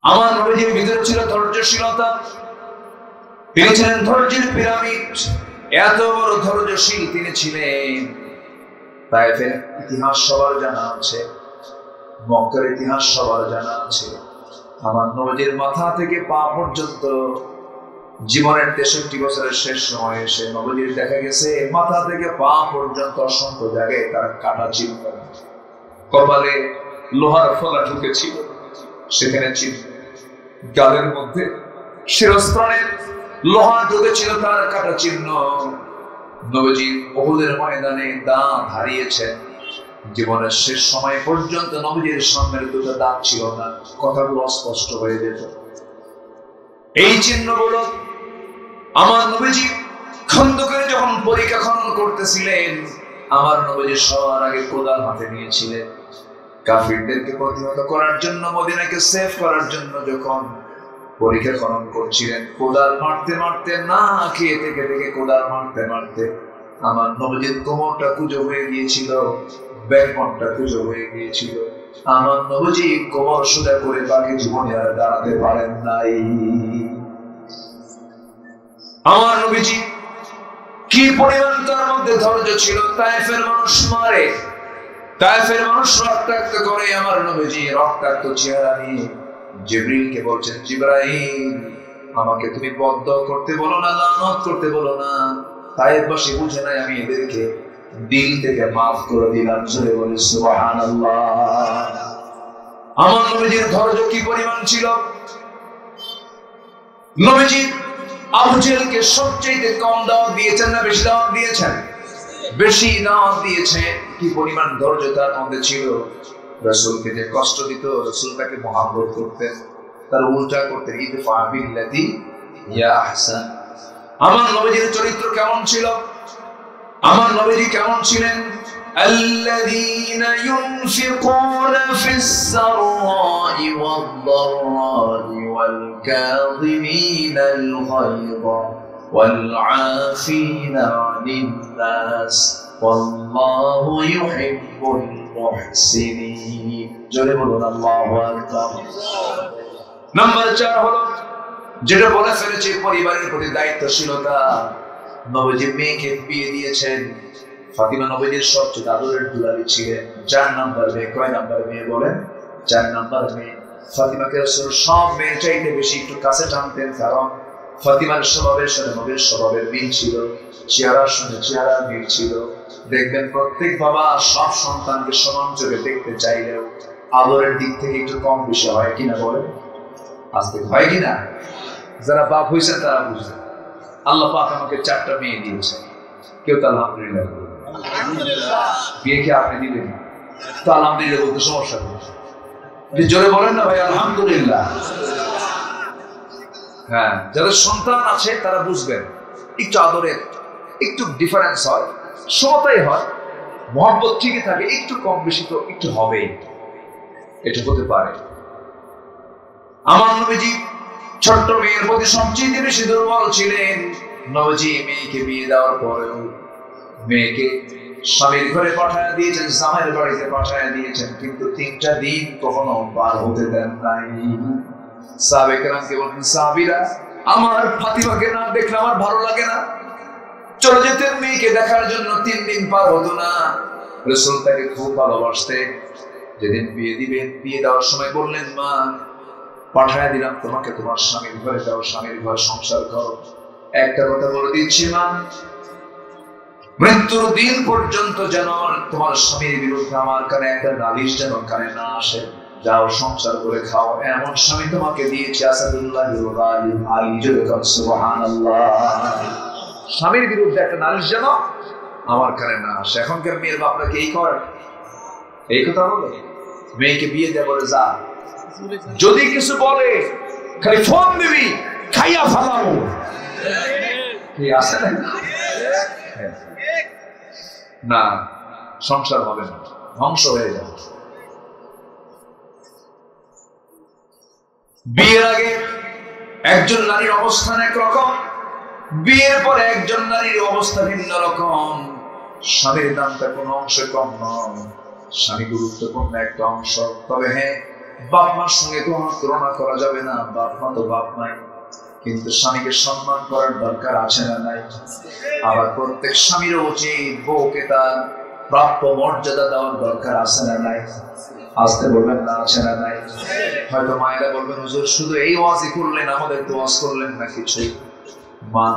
আমার নবীজির ভিতরে ছিল ধৈর্যশীলতা। তিনি ছিলেন ধৈর্যের পিরামিড। এত বড় ধৈর্যশীল তিনি ছিলেন। তায়েফের ইতিহাস সবার জানা আছে, মক্কার ইতিহাস সবার জানা আছে। আমার নবীজির মাথা থেকে পা পর্যন্ত জীবনের 63 বছরের শেষ সময়ে এসে নবীজির দেখা গেছে মাথা থেকে পা পর্যন্ত অসংখ্য জায়গায় তার কাটা চিহ্ন, কপালে লোহার ফলা ঢুকেছিল, সেখানে চিহ্ন, গালের মধ্যে শিরস্ত্রাণে লোহা ঢুকেছিল, তার কাটা চিহ্ন। নবীজি উহুদের ময়দানে দাঁত হারিয়েছেন। জীবনের শেষ সময় পর্যন্ত নবীজির সামনের দুটো দাঁত ছিল না, কথাগুলো অস্পষ্ট হয়ে যেত। এই চিহ্নগুলো আমার নবীজি খন্দকের যখন পরীক্ষা খনন করতেছিলেন, আমার নবীজি সবার আগে কোদাল হাতে নিয়েছিলেন। কাফিরদেরকে প্রতিহত করার জন্য, মদিনাকে সেভ করার জন্য যখন পরীক্ষা খনন করছিলেন, কোদাল মারতে মারতে, না খেয়ে থেকে কোদাল মারতে মারতে আমার নবীজির কোমরটা কুঁজো হয়ে গিয়েছিল, ব্যাকবনটা কুঁজো হয়ে গিয়েছিল। আমার নবীজি কোমর সোজা করে বাকি জীবনে আর দাঁড়াতে পারেন নাই। আমার নবীজি কি পরিমাণ তার মধ্যে ধৈর্য ছিল। তায়েফের মানুষ মারে, তায়েফের মানুষ রক্তাক্ত করে। আমার নবীজি রক্তাক্ত চেহারা নিয়ে জিবরিলকে বলছেন, জিবরাইল, আমাকে তুমি বদদোয়া করতে বলো না, লানত করতে বলো না। তায়েফবাসী বুঝে নাই আমি এদেরকে দিল থেকে মাফ করে দিলাম। জোরে বলে সুবহানাল্লাহ। আমার নবীজির ধৈর্য কি পরিমাণ ছিল। নবীজি আবু জেহেলকে সবচেয়ে কম দাওয়াত দিয়েছেন না বেশি দাওয়াত দিয়েছেন? বেশি দাওয়াত দিয়েছেন। কি পরিমাণ ধৈর্য তার মধ্যে ছিল। রাসূলকে যে কষ্ট দিত, রাসূল তাকে মহব্বত করতেন, তার উল্টা করতেন, ইদফা বিল্লাতি ইয়া আহসান। আমার নবীজির চরিত্র কেমন ছিল? আমার নবীজি কেমন ছিলেন? الذين ينفقون في السراء والضراء والكاظمين الغيظ والعافين عن الناس والله يحب المحسنين। জোরে বলুন আল্লাহু আকবার। নাম্বার 4 হলো যেটা বলে ফেলেছি, পরিবারের প্রতি দায়িত্বশীলতা। নবীজি মেয়েকে বিয়ে দিয়েছেন। ফাতিমা নবীজির সবচেয়ে আদরের দুলালি ছিলেন। 4 নাম্বার মেয়ে। কয় নাম্বার মেয়ে বলেন? 4 নাম্বার মেয়ে। ফাতিমাকে রাসূল সব মেয়ের চাইতে বেশি একটু কাছে টানতেন, কারণ ফাতিমার স্বভাবের সাথে নবীর স্বভাবের মিল ছিল, চেহারার সঙ্গে চেহারার মিল ছিল। দেখবেন প্রত্যেক বাবা সব সন্তানকে সমান চোখে দেখতে চাইলেও আদরের দিক থেকে একটু কম বেশি হয় কিনা বলেন? আজকে হয় কিনা? যারা বাপ হয়েছেন তারা বুঝবেন। আল্লাহ পাক আমাকে 4টা মেয়ে দিয়েছে। কেউ তো আলহামদুলিল্লাহ বলবেন। বিয়ে কি আপনি দিলেন? তো আলহামদুলিল্লাহ বলতে সমস্যা নেই। জোরে বলেন না ভাই আলহামদুলিল্লাহ। হ্যাঁ, যাদের সন্তান আছে তারা বুঝবেন একটু আদরের একটু ডিফারেন্স হয়, সমতাই হয়, মহব্বত ঠিকই থাকে, একটু কম বেশি তো একটু হবেই, এটা হতে পারে। আমার নবীজি ছোট্ট মেয়ের প্রতি সবচেয়ে বেশি দুর্বল ছিলেন। নবীজি মেয়েকে বিয়ে দেওয়ার পরেও মেয়েকে স্বামীর ঘরে পাঠায় দিয়েছেন, জামাইয়ের বাড়িতে পাঠায় দিয়েছেন, কিন্তু 3টা দিন কখনো পার হতে দেন নাই। সাহাবে কেরামকে বলতেন, সাহাবীরা, আমার ফাতিমাকে না দেখলে আমার ভালো লাগে না। চলে যেতেন মেয়েকে দেখার জন্য, 3 দিন পার হতো না। রাসূল তাকে খুব ভালোবাসতেন। যেদিন বিয়ে দিবেন, বিয়ে দেওয়ার সময় বললেন, মা পাঠায় দিলাম তোমাকে তোমার স্বামীর ঘরে যাও, স্বামীর ঘরে সংসার করো। একটা কথা বলে দিচ্ছি মা, মৃত্যুর দিন পর্যন্ত যেন তোমার স্বামীর বিরুদ্ধে আমার কানে একটা নালিশ যেন কানে না আসে। যাও সংসার করে খাও, এমন স্বামী তোমাকে দিয়েছি। আসাদুল্লাহিল গালিব আলী, জোরে বলেন সুবহানাল্লাহ। স্বামীর বিরুদ্ধে একটা নালিশ যেন আমার কানে না আসে। এখনকার মেয়ের বাপরা কি এই করে? এই কথা বলে মেয়েকে বিয়ে দেয়, বলে যা, যদি কিছু বলে খালি ফোন দিবি, খাইয়া ফালাবো। কি আছে না? সংসার হবে না, ধ্বংস হয়ে যাবে। বিয়ের আগে একজন নারীর অবস্থান একরকম, বিয়ের পরে একজন নারীর অবস্থা ভিন্ন রকম। স্বামীর দামটা কোনো অংশে কম নয়, স্বামী গুরুত্বপূর্ণ একটা অংশ। তবে হ্যাঁ, বাপ মার সঙ্গে কোনো তুলনা করা যাবে না, বাপ মা তো বাপ মাই, কিন্তু স্বামীকে সম্মান করার দরকার আছে না নাই? আবার প্রত্যেক স্বামীর উচিত বউকে তার প্রাপ্য মর্যাদা দেওয়ার দরকার আছে না নাই? আসতে বলবেন না, আছে না নাই? হয়তো মায়েরা বলবেন, হুজুর শুধু এই ওয়াজই করলেন, আমাদের তো ওয়াজ করলেন না কিছুই। মা,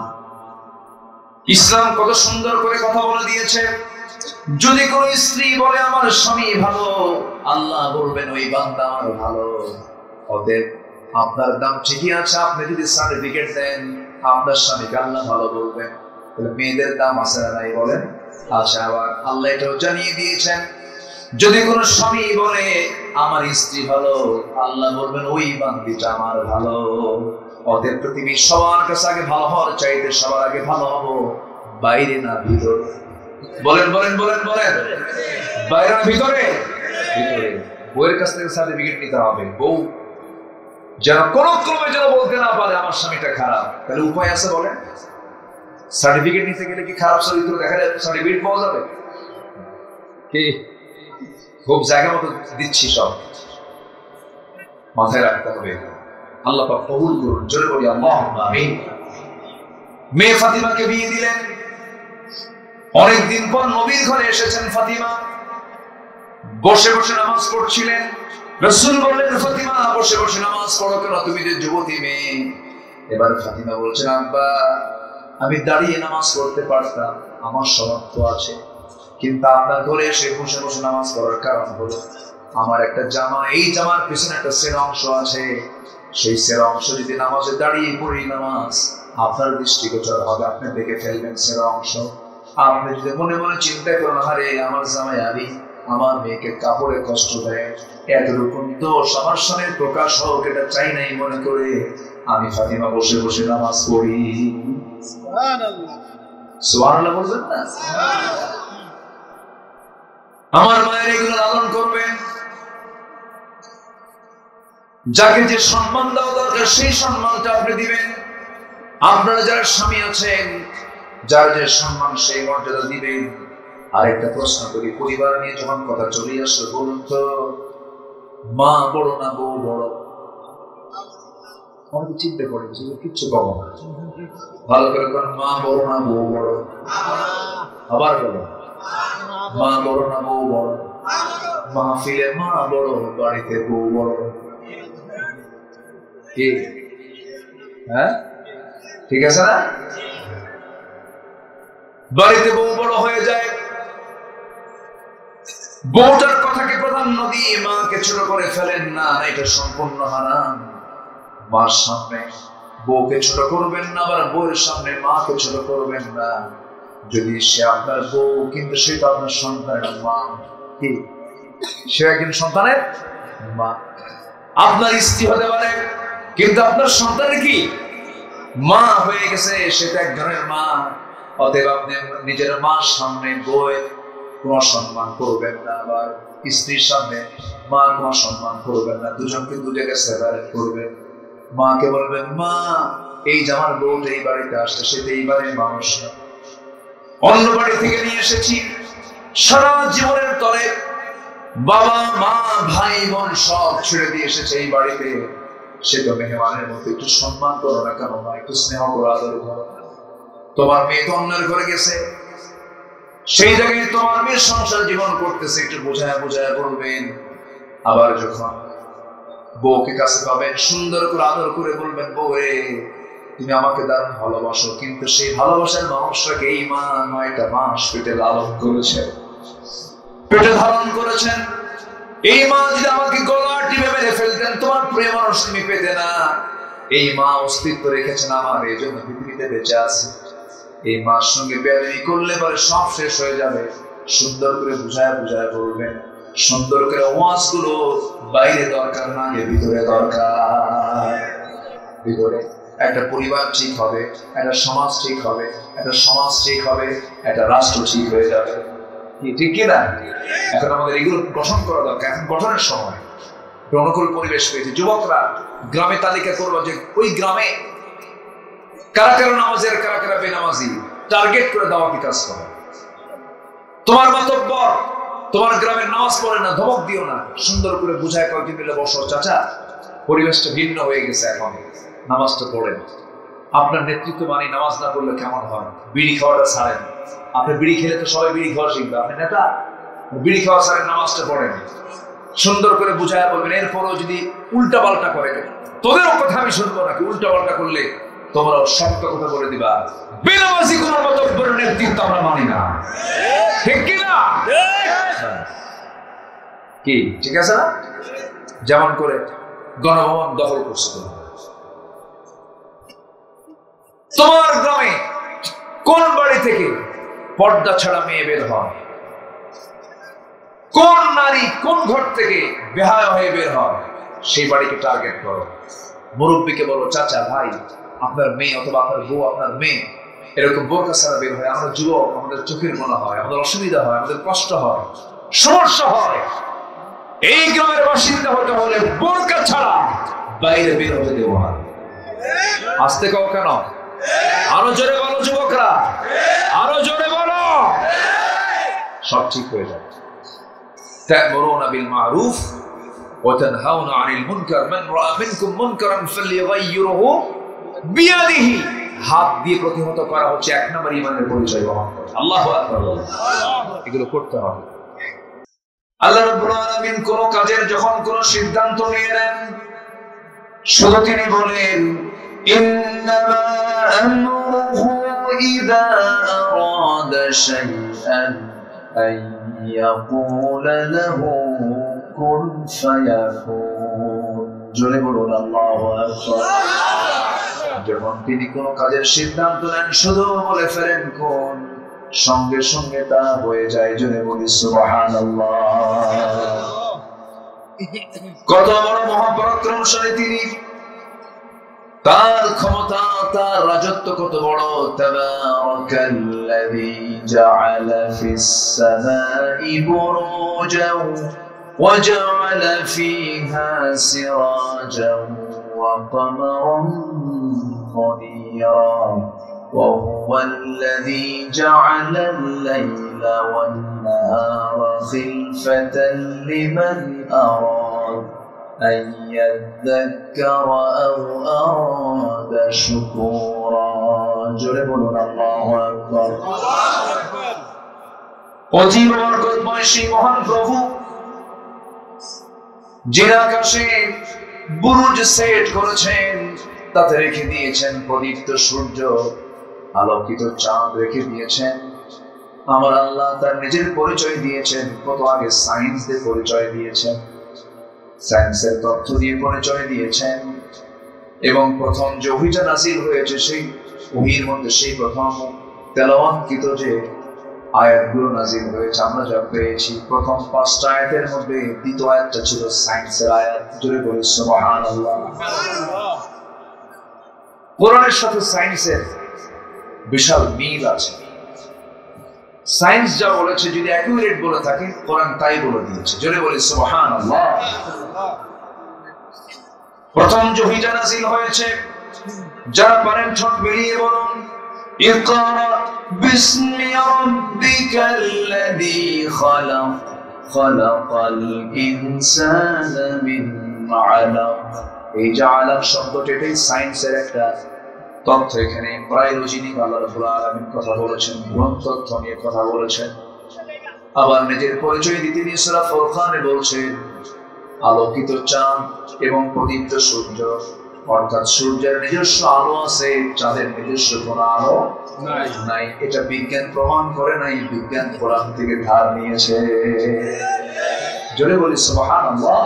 ইসলাম কত সুন্দর করে কথা বলে দিয়েছে। যদি কোন স্ত্রী বলে আমার স্বামী ভালো, আল্লাহ বলবেন ওই বান্দা আমার ভালো। অতএব আপনার দাম ঠিকই আছে, আপনি যদি সার্টিফিকেট দেন আপনার স্বামীকে আল্লাহ ভালো বলবেন, তাহলে মেয়েদের দাম আছে না নাই বলেন? আচ্ছা, আবার আল্লাহ এটাও জানিয়ে দিয়েছেন, যদি কোন স্বামী বলে আমার স্ত্রী ভালো, আল্লাহ বলবেন ওই বান্দিটা আমার ভালো। অতএব পৃথিবীর সবার কাছে আগে ভালো হওয়ার চাইতে সবার আগে ভালো হবো বাইরে না ভিতরে? বলেন বলেন বলেন বলেন, বাইরে না ভিতরে? ভিতরে। বউয়ের কাছ থেকে সার্টিফিকেট নিতে হবে। বউ যেন কোন ক্রমে যেন বলতে না পারে আমার স্বামীটা খারাপ। তাহলে উপায় আছে বলেন? সার্টিফিকেট নিতে গেলে কি খারাপ চরিত্র দেখা যায় সার্টিফিকেট পাওয়া যাবে কি? খুব জায়গা মতো দিচ্ছি, সব মাথায় রাখতে হবে। আল্লাহ পাক কবুল করুন, জোরে বলি আল্লাহুম্মা আমিন। মেয়ে ফাতিমাকে বিয়ে দিলেন। অনেকদিন পর নবীর ঘরে এসেছেন ফাতিমা, বসে বসে নামাজ পড়ছিলেন। রাসূল বললেন, ফাতিমা বসে বসে নামাজ পড়ো কেন? তুমি যে যুবতী মেয়ে। এবার ফাতিমা বলছেন, আব্বা আমি দাঁড়িয়ে নামাজ পড়তে পারতাম, আমার স্বভাব তো আছে, কিন্তু আপনার ঘরে এসে বসে বসে নামাজ পড়ার কারণ হলো আমার একটা জামা, এই জামার পিছনে একটা সেরা অংশ আছে, সেই সেরা অংশ যদি নামাজে দাঁড়িয়ে পড়ি নামাজ আপনার দৃষ্টিগোচর হবে, আপনি দেখে ফেলবেন সেরা অংশ। আপনি যদি মনে মনে চিন্তা করেন, আরে আমার জামাই আলী আমার মেয়েকে কাপড়ে কষ্ট দেয়, এতটুকু দোষ আমার স্বামীর প্রকাশ হোক এটা চাই নাই মনে করে আমি ফাতিমা বসে বসে নামাজ পড়ি। সুবহানাল্লাহ, সুবহানাল্লাহ বলবেন না? আমার মায়ের এগুলো লালন করবেন। যাকে যে সম্মান দেওয়া দরকার সেই সম্মানটা আপনি দিবেন। আপনারা যারা স্বামী আছেন, যার যে সম্মান সেই মর্যাদা দিবেন। আরেকটা প্রশ্ন করি, পরিবার নিয়ে যখন কথা চলে আসলো, বলুন তো মা বড় না বউ বড়? অনেকে চিন্তা করেন কিচ্ছু কম না, ভালো করে কোন মা বড় না বউ বড়? আবার বলো, মা বড় না বউ বড়? মাহফিলে মা বড়, বাড়িতে বউ বড়। কি হ্যাঁ, ঠিক আছে না? বাড়িতে বউ বড় হয়ে যায়, বউটার কথাকে প্রাধান্য দিয়ে মাকে ছোট করে ফেলেন না, এটা সম্পূর্ণ হারাম। মার সামনে বউকে ছোট করবেন না, আবার বউয়ের সামনে মাকে ছোট করবেন না। যদি সে আপনার বউ, কিন্তু সে তো আপনার সন্তানের মা। কি সে একজন সন্তানের মা? আপনার স্ত্রী হতে পারে, কিন্তু আপনার সন্তানের কি মা হয়ে গেছে, সেটা এক ধরনের মা। অতএব আপনি নিজের মার সামনে বউয়ের কোনো সম্মান করবেন না, আবার স্ত্রীর সামনে মা কোনো সম্মান করবেন না, দুজনকে দু জায়গায় সেপারেট করবেন। মাকে বলবেন, মা এই যে আমার বউটা এই বাড়িতে আসছে, সেটা এই বাড়ির মানুষ না, অন্য বাড়ি থেকে নিয়ে এসেছি। সারা জীবনের তরে বাবা মা ভাই বোন সব ছেড়ে দিয়ে এসেছে এই বাড়িতে, সে তো মেহমানের মতো, একটু সম্মান করো না কেন মা? একটু স্নেহ করো, আদর করো। তোমার মেয়ে তো অন্যের ঘরে গেছে, সেই জায়গায় তোমার মেয়ে সংসার জীবন করতেছে, একটু বোঝায় বোঝায় বলবেন। আবার যখন বউকে কাছে পাবেন, সুন্দর করে আদর করে বলবেন, বউ রে তুমি আমাকে দারুণ ভালোবাসো, কিন্তু সেই ভালোবাসার মানুষটাকে এই মা 9টা মাস পেটে লালন করেছে, পেটে ধারণ করেছেন। এই মা যদি আমাকে গলা টিপে মেরে ফেলতেন, তোমার প্রিয় মানুষ তুমি পেতে না। এই মা অস্তিত্ব রেখেছেন আমার, এই জন্য পৃথিবীতে বেঁচে আছে। এই মার সঙ্গে বেয়াদবি করলে পরে সব শেষ হয়ে যাবে। সুন্দর করে বুঝায় বুঝায় বলবেন, সুন্দর করে ওয়াজ গুলো বাইরে দরকার না, ভিতরে দরকার। ভিতরে একটা পরিবার ঠিক হবে, একটা সমাজ ঠিক হবে, একটা সমাজ ঠিক হবে, একটা রাষ্ট্র ঠিক হয়ে যাবে। ঠিক কিনা? এখন আমাদের এগুলো গঠন করা দরকার। এখন গঠনের সময়, অনুকূল পরিবেশ পেয়েছে। যুবকরা গ্রামে তালিকা করলো যে ওই গ্রামে কারা কারা নামাজের, কারা কারা বেনামাজি, টার্গেট করে দাওয়াতি কাজ করো। তোমার মাতব্বর তোমার গ্রামের নামাজ পড়ে না, ধমক দিও না, সুন্দর করে বুঝায় কয়েকদিন মিলে বসো, চাচা পরিবেশটা ভিন্ন হয়ে গেছে, এখন নামাজটা পড়েন। আপনার নেতৃত্ব মানে নামাজ না পড়লে কেমন হয়? বিড়ি খাওয়াটা ছাড়েন। আপনি বিড়ি খেলে তো সবাই বিড়ি খাওয়া শিখবে, আপনি নেতা, বিড়ি খাওয়া ছাড়েন, নামাজটা পড়েন। সুন্দর করে বুঝায় বলবেন। এরপরও যদি উল্টা পাল্টা করে, তোদেরও কথা আমি শুনবো নাকি? উল্টা পাল্টা করলে তোমরাও সত্য কথা বলে দিবা। বেনামাজি কোন মতব্যের নেতৃত্ব আমরা মানি না, ঠিক কিনা? কি ঠিক আছে না? যেমন করে গণভবন দখল করছে। তোমার গ্রামে কোন বাড়ি থেকে পর্দা ছাড়া মেয়ে বের হয়? কোন নারী কোন ঘর থেকে বেহায়া হয়ে বের হয়? সেই বাড়িকে টার্গেট করো। মুরব্বীকে বলো, চাচা ভাই আপনার মেয়ে অথবা আপনার বউ, আপনার মেয়ে এরকম বোরকা ছাড়া বের হয়, আমরা যুবক, আমাদের চোখের মনে হয়, আমাদের অসুবিধা হয়, আমাদের কষ্ট হয়, সমস্যা হয়। এই গ্রামের বাসিন্দা হতে হলে বোরকা ছাড়া বাইরে বের হতে দেব না। আসতে কও কেন? আরো জোরে বলো যুবকরা, আরো জোরে বলো। সব ঠিক হয়ে যাবে। তা'মুরুনা বিল মা'রুফ ওয়া তানহাউনা আনিল মুনকার, মান রা'a মিনকুম মুনকারান ফালইয়ুগাইয়িরহু বিয়াদিহি। হাত দিয়ে প্রতিহত করা হচ্ছে এক নম্বর ঈমানের পরিচয় বহন করে। আল্লাহু আকবার। এগুলো করতে হবে। আল্লাহ রাব্বুল আলামিন কোন কাজের যখন কোন সিদ্ধান্ত নিয়ে নেন, শুধু তিনি বলেন ইন্নামা আমরুহু ইযা আরাদা শাইআন আন ইয়াকুলা লাহু কুন ফায়াকুন। জোরে বলুন আল্লাহু আকবার। যখন তিনি কোন কাজের সিদ্ধান্ত নেন, শুধু বলে ফেলেন কোন, সঙ্গে সঙ্গে তা হয়ে যায়। জোরে বলি সুবহানাল্লাহ। কত বড় মহাপরাক্রমশালী তিনি, তার ক্ষমতা, তার রাজত্ব কত বড়। তাবারাকাল্লাযী জাআলা ফিস সামাই বুরুজান ওয়া জাআলা ফিহা সিরাজান ওয়া কমারান মুনীরা وهو الذي جعل الليل والنهار خلفة لمن أراد أن يذكر أو أراد شكورا. جربنا الله أكبر. অতীব বরকতময় সেই মহান প্রভু, যিনি আকাশে বুরুজ সেট করেছেন, তাতে রেখে দিয়েছেন প্রদীপ্ত সূর্য, আলোকিত চাঁদ রেখে দিয়েছেন। আমার আল্লাহ তার নিজের পরিচয় দিয়েছেন। কত আগে সায়েন্স দিয়ে পরিচয় দিয়েছেন, সায়েন্সের তথ্য দিয়ে পরিচয় দিয়েছেন। এবং প্রথম যে ওহীটা নাযিল হয়েছে, সেই ওহীর মধ্যে সেই প্রথম তেলাওয়াতকৃত যে আয়াতগুলো নাযিল হয়েছে, আমরা যা পেয়েছি, প্রথম 5টা আয়াতের মধ্যে দ্বিতীয় আয়াতটা ছিল সায়েন্সের আয়াত। জোরে বলি সুবহানাল্লাহ। কোরআনের সাথে সায়েন্সের বিশাল মিল আছে। সায়েন্স যা বলেছে, যদি অ্যাকুরেট বলে থাকে, কোরআন তাই বলে দিয়েছে। জোরে বলি সুবহানাল্লাহ। প্রথম যে ওহীটা নাযিল হয়েছে, যারা পারেন ঠোঁট মিলিয়ে বলুন, ইকরা বিসমি রাব্বিকাল্লাযী খালাক, খালাকাল ইনসানা মিন আলাক। এই যে আলাক শব্দটা, এটাই সায়েন্সের একটা তথ্য। এখানে বায়োলজি নিয়ে আল্লাহ রাব্বুল আলামিন কথা বলেছেন, গ্রন্থতত্ত্ব নিয়ে কথা বলেছেন। আবার নিজের পরিচয় দিতে নিয়ে সূরা ফুরকানে বলছেন, আলোকিত চাঁদ এবং প্রদীপ্ত সূর্য, অর্থাৎ সূর্যের নিজস্ব আলো আছে, চাঁদের নিজস্ব কোনো আলো নাই। এটা বিজ্ঞান প্রমাণ করে নাই, বিজ্ঞান কোরআন থেকে ধার নিয়েছে। জোরে বলি সুবহানাল্লাহ।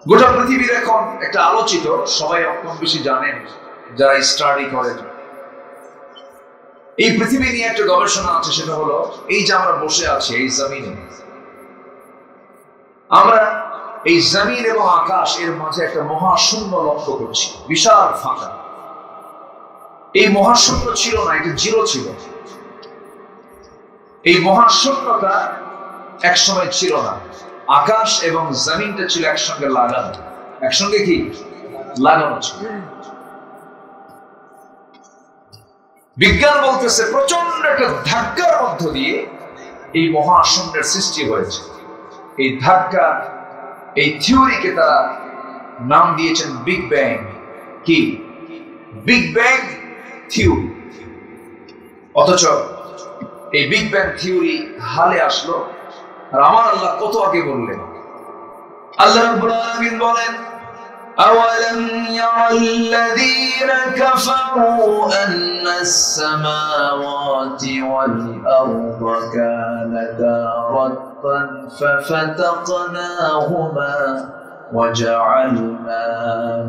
গোটা পৃথিবীর এখন একটা আলোচিত, সবাই কম বেশি জানেন যারা স্টাডি করেন, এই পৃথিবী নিয়ে একটা গবেষণা আছে। সেটা হলো, এই যে আমরা বসে আছি এই জমিনে, আমরা এই জমিন এবং আকাশ এর মাঝে একটা মহাশূন্য লক্ষ্য করছি, বিশাল ফাঁকা। এই মহাশূন্য ছিল না, এটা জিরো ছিল। এই মহাশূন্যতা একসময় ছিল না। আকাশ এবং জমিনটা ছিল একসঙ্গে লাগানো। একসঙ্গে কি লাগানো ছিল। বিজ্ঞান বলতেছে প্রচন্ড একটা ধাক্কার মধ্য দিয়ে এই মহাশূন্যের সৃষ্টি হয়েছে। এই ধাক্কা, এই থিওরিকে তারা নাম দিয়েছেন বিগ ব্যাং। কি? Big bang theory. অথচ এই বিগ ব্যাং থিওরি হালে আসলো আর আমার আল্লাহ কত আগে বললেন। আল্লাহ রাব্বুল আলামিন বলেন, أَوَلَمْ يَرَ الَّذِينَ كَفَرُوا أَنَّ السَّمَاوَاتِ وَالْأَرْضَ كَانَتَا رَتْقًا فَفَتَقْنَاهُمَا وَجَعَلْنَا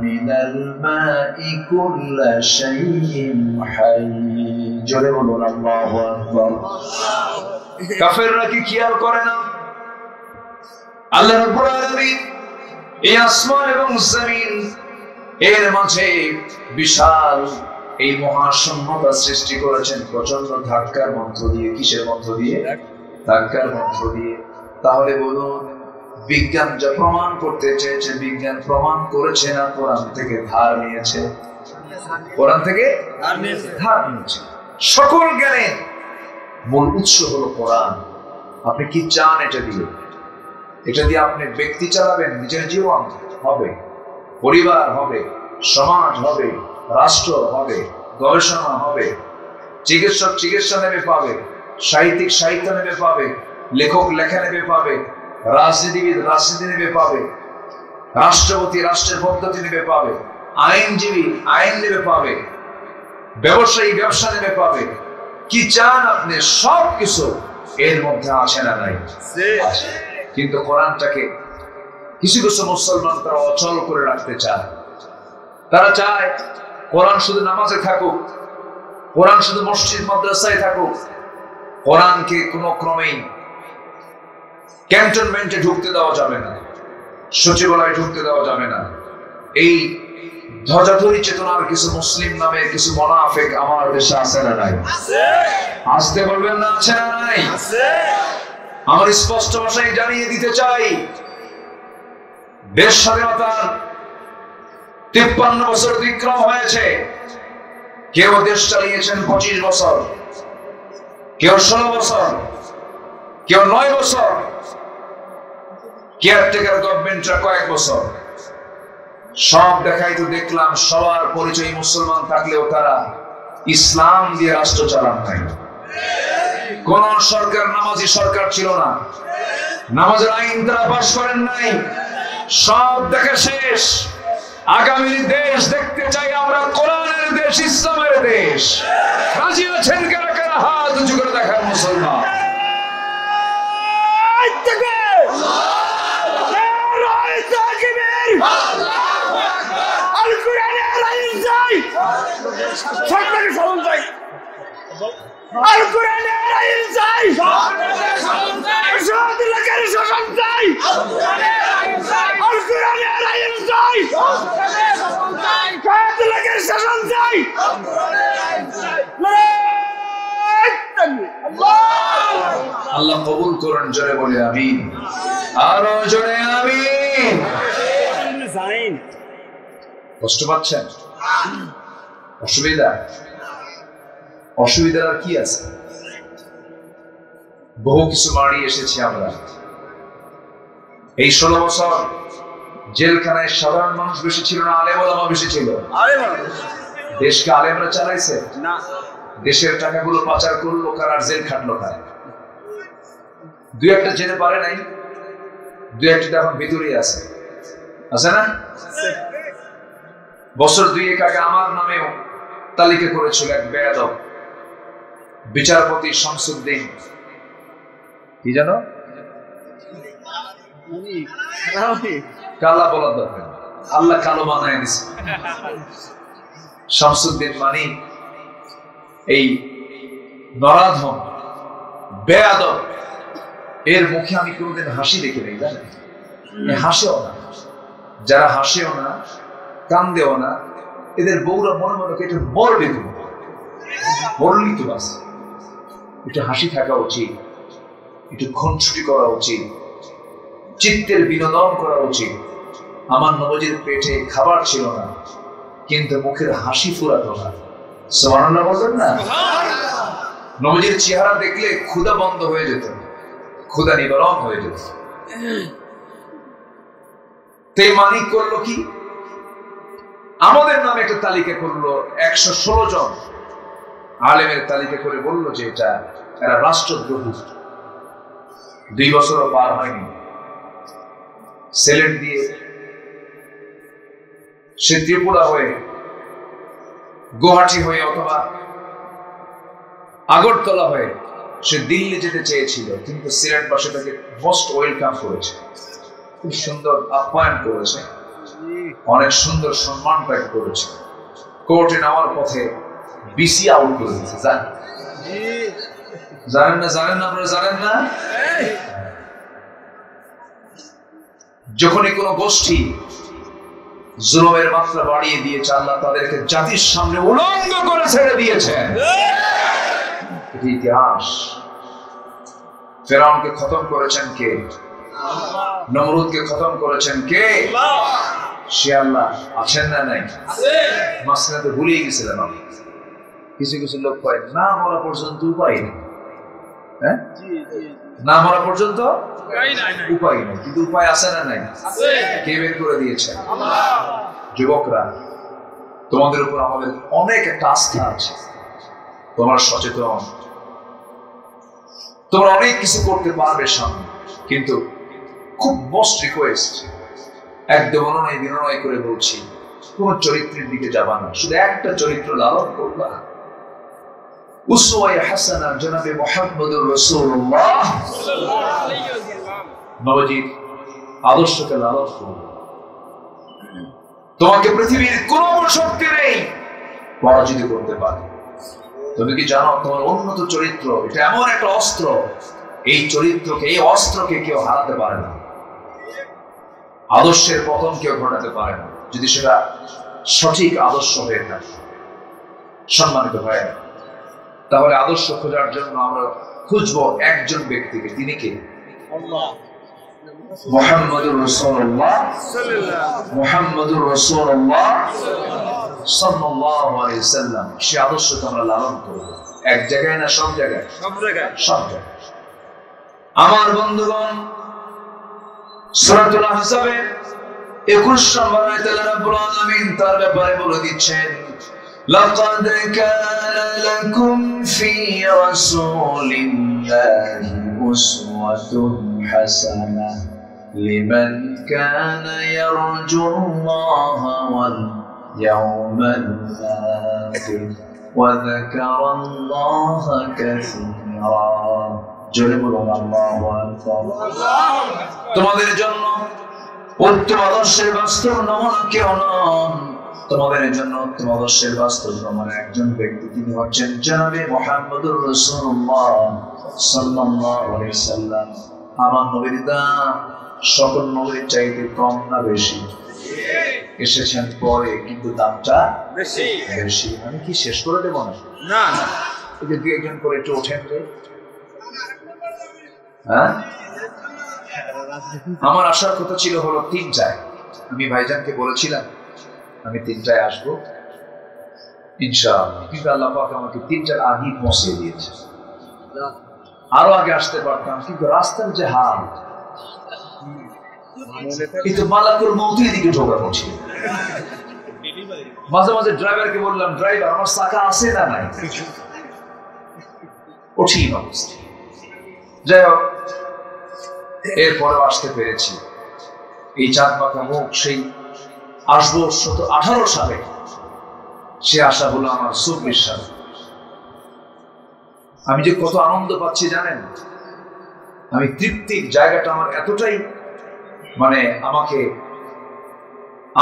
مِنَ الْمَاءِ كُلَّ شَيْءٍ حَيٍّ জোরে বলুন আল্লাহু আকবার। কাফেররা কি খেয়াল করে না? আল্লাহ রাব্বুল আলামিন এই আসমান এবং জমিন এর মাঝে বিশাল এই মহাশূন্যতা সৃষ্টি করেছেন প্রচন্ড ধাক্কার মধ্য দিয়ে। কিসের মধ্য দিয়ে? ধাক্কার মধ্য দিয়ে। তাহলে বলুন, বিজ্ঞান যা প্রমাণ করতে চেয়েছে, বিজ্ঞান প্রমাণ করেছে না কোরআন থেকে ধার নিয়েছে? কোরআন থেকে ধার নিয়েছে। সকল জ্ঞানের মূল উৎস হলো কোরআন। আপনি কি চান এটা দিয়ে? এটা দিয়ে আপনি ব্যক্তি চালাবেন, নিজের জীবন হবে, পরিবার হবে, সমাজ হবে, রাষ্ট্র হবে, গবেষণা হবে, চিকিৎসক চিকিৎসা নেবে পাবে, সাহিত্যিক সাহিত্য নেবে পাবে, লেখক লেখা নেবে পাবে, রাজনীতিবিদ রাজনীতি নেবে পাবে, রাষ্ট্রপতি রাষ্ট্রের পদ্ধতি নেবে পাবে, আইনজীবী আইন নেবে পাবে, ব্যবসায়ী ব্যবসা নেবে পাবে। কি চান আপনি? সব কিছু এর মধ্যে আছে না নাই? কিন্তু কোরআনটাকে কিছু কিছু মুসলমান তারা অচল করে রাখতে চায়। তারা চায় কোরআন শুধু নামাজে থাকুক, কোরআন শুধু মসজিদ মাদ্রাসায় থাকুক, কোরআনকে কোনো ক্রমেই ক্যান্টনমেন্টে ঢুকতে দেওয়া যাবে না, সচিবালয়ে ঢুকতে দেওয়া যাবে না। এই ধ্বজাধরী চেতনার কিছু মুসলিম নামে কিছু মুনাফিক আমার দেশে আছে না নাই? আসতে বলবেন না আছে না নাই? আমার স্পষ্ট ভাষায় জানিয়ে দিতে চাই, দেশ স্বাধীনতার 53 বছর অতিক্রম হয়েছে। কেউ দেশ চালিয়েছেন 25 বছর, কেউ 16 বছর, কেউ 9 বছর, কেয়ারটেকার গভর্নমেন্টরা কয়েক বছর। সব দেখাই তো দেখলাম, সবার পরিচয় মুসলমান থাকলেও তারা ইসলাম দিয়ে রাষ্ট্র চালান নাই। কোন সরকার নামাজি সরকার ছিল না, নামাজের আইন তারা পাশ করেন নাই। সব দেখা শেষ। আগামী দেশ দেখতে চাই আমরা, কোরআনের দেশ, ইসলামের দেশ। রাজি আছেন কারা কারা? হাত উঁচু করে দেখার মুসলমান। আর কোরআনের আইন চাই, সব এলাকার শাসন চাই, আর কোরআনের আইন চাই, সব এলাকার শাসন চাই। আল্লাহ কবুল করুন, জোরে বলে আমিন, আরো জোরে আমিন। কষ্ট পাচ্ছেন? অসুবিধা? অসুবিধার আর কি আছে? বহু কিছু মারি এসেছি আমরা। এই 16 বছর জেলখানায় সাধারণ মানুষ বেশি ছিল না, আলেম ওলামা বেশি ছিল? দেশকে আলেমরা চালাইছে না। দেশের টাকাগুলো পাচার করলো কার আর জেল খাটলো কার? দুই একটা যেতে পারে নাই, দুই একটা এখন ভিতরেই আছে, আছে না? বছর 2 আগে আমার নামেও তালিকা করেছিল এক বেয়াদব বিচারপতি শামসুদ্দিন, কি জানো? কালা বলার দরকার, আল্লাহ কালো বানায় দিছে। শামসুদ্দিন মানে এই নরাধম বেয়াদব, এর মুখে আমি কোনোদিন হাসি দেখি নাই, জানেন? হাসেও না, যারা হাসেও না কান্দেও না, এদের বউরা মনে মনে এটা মরবে, তুমি মরলি তো বাস। একটু হাসি থাকা উচিত, একটু খুনছুটি করা উচিত, চিত্তের বিনোদন করা উচিত। আমার নবজির পেটে খাবার ছিল না, কিন্তু মুখের হাসি ফুরাতো না। সুবহানাল্লাহ বলবেন না? নবজির চেহারা দেখলে ক্ষুধা বন্ধ হয়ে যেত, ক্ষুধা নিবারণ হয়ে যেত। তে মানিক করলো কি, আমাদের নামে একটা তালিকা করলো, 116 জন আলেমের তালিকা করে বললো যে এটা এরা রাষ্ট্রদ্রোহী। 2 বছরও পার হয়নি, সিলেট দিয়ে সে ত্রিপুরা হয়ে, গুয়াহাটি হয়ে অথবা আগরতলা হয়ে সে দিল্লি যেতে চেয়েছিল, কিন্তু সিলেটবাসী তাকে মোস্ট ওয়েলকাম করেছে, খুব সুন্দর আপ্যায়ন করেছে, অনেক সুন্দর সম্মান তাকে করেছে। কোর্টে নেওয়ার পথে বিসি আউট করে দিয়েছে। জানেন না আপনারা জানেন না? যখনই কোনো গোষ্ঠী জুলুমের মাত্রা বাড়িয়ে দিয়েছে, আল্লাহ তাদেরকে জাতির সামনে উলঙ্গ করে ছেড়ে দিয়েছেন। ইতিহাস। ফেরাউনকে খতম করেছেন কে? নমরুদকে খতম করেছেন কে? সে আল্লাহ আছেন না নাই? মাঝখানে তো ভুলিয়ে গেছিলেন। কিছু কিছু লোক পায় না মরা পর্যন্ত উপায় নেই। হ্যাঁ, না মরা পর্যন্ত উপায় নেই, কিন্তু উপায় আছে না নাই? কে বের করে দিয়েছে? যুবকরা, তোমাদের উপর আমাদের অনেক একটা আস্থা আছে, তোমরা সচেতন, তোমরা অনেক কিছু করতে পারবে সামনে, কিন্তু খুব মোস্ট রিকোয়েস্ট, একদম অনুনয় বিনয় করে বলছি, কোন চরিত্রের দিকে যাবা না, শুধু একটা চরিত্র লালন করবা। উসওয়ায়ে হাসানা জনাবে মুহাম্মদুর রাসূলুল্লাহ সাল্লাল্লাহু আলাইহি ওয়াসাল্লাম নবীজির আদর্শকে লালন করবে। তোমাকে পৃথিবীর কোন শক্তি নেই পরাজিত করতে পারে। তুমি কি জানো তোমার উন্নত চরিত্র এটা এমন একটা অস্ত্র, এই চরিত্রকে, এই অস্ত্রকে কেউ হারাতে পারে না। আদর্শের পতন কেউ ঘটাতে পারে না, যদি সেটা সঠিক আদর্শ হয়ে থাকে। সম্মানিত ভাইয়া, তাহলে আদর্শ খোঁজার জন্য আমরা খুঁজবো একজন ব্যক্তিকে, তিনি কে? মুহাম্মদুর রাসূলুল্লাহ মুহাম্মদুর রাসূলুল্লাহ সাল্লাল্লাহু আলাইহি ওয়াসাল্লাম। সে আদর্শকে আমরা লালন করব, এক জায়গায় না সব জায়গায়? সব জায়গায়। আমার বন্ধুগণ, সূরাতুল আহজাবে 21 নম্বর আয়াতে আল্লাহ রাব্বুল আলামিন তার ব্যাপারে বলে দিচ্ছেন, লাকাদ কানা লাকুম ফি রাসূলিল্লাহি উসওয়াতুন হাসানাহ লিমান কানা ইয়ারজুল্লাহা ওয়াল ইয়াওমাল আখির ওয়া যাকারাল্লাহা কাসীরা। জোরে বলুন আল্লাহু আকবার। তোমাদের জন্য উত্তম আদর্শের বাস্তব নমুনা কেউ নন, তোমাদের জন্য উত্তম আদর্শের বাস্তব নমুনা একজন ব্যক্তি, তিনি হচ্ছেন জনাবে মুহাম্মদুর রাসূলুল্লাহ সাল্লাল্লাহু আলাইহি ওয়াসাল্লাম। আমার নবীর দাম সকল নবীর চাইতে কম না বেশি? এসেছেন পরে, কিন্তু দামটা বেশি। আমি কি শেষ করে দেব না? এই যে 2-1 করে একটু ওঠেন রে। হ্যাঁ, আমার আসার কথা ছিল হলো 3টায়। আমি ভাইজানকে বলেছিলাম আমি 3টায় আসবো ইনশাআল্লাহ, কিন্তু আল্লাহ পাক আমাকে 3টার আগেই পৌঁছে দিয়েছে। আরো আগে আসতে পারতাম, কিন্তু রাস্তার যে হাল, কিন্তু মালাকুল মউতের দিকে ঢোকা পড়ছিল। মাঝে মাঝে ড্রাইভারকে বললাম, ড্রাইভার আমার চাকা আছে না নাই? কঠিন অবস্থা। যাই হোক, এরপরেও আসতে পেরেছি। এই চাঁদ মাখা মুখ, সেই আসবো 18 সালে, সে আশা হলো আমার 24 সালে। আমি যে কত আনন্দ পাচ্ছি জানেন? আমি তৃপ্তির জায়গাটা আমার এতটাই মানে আমাকে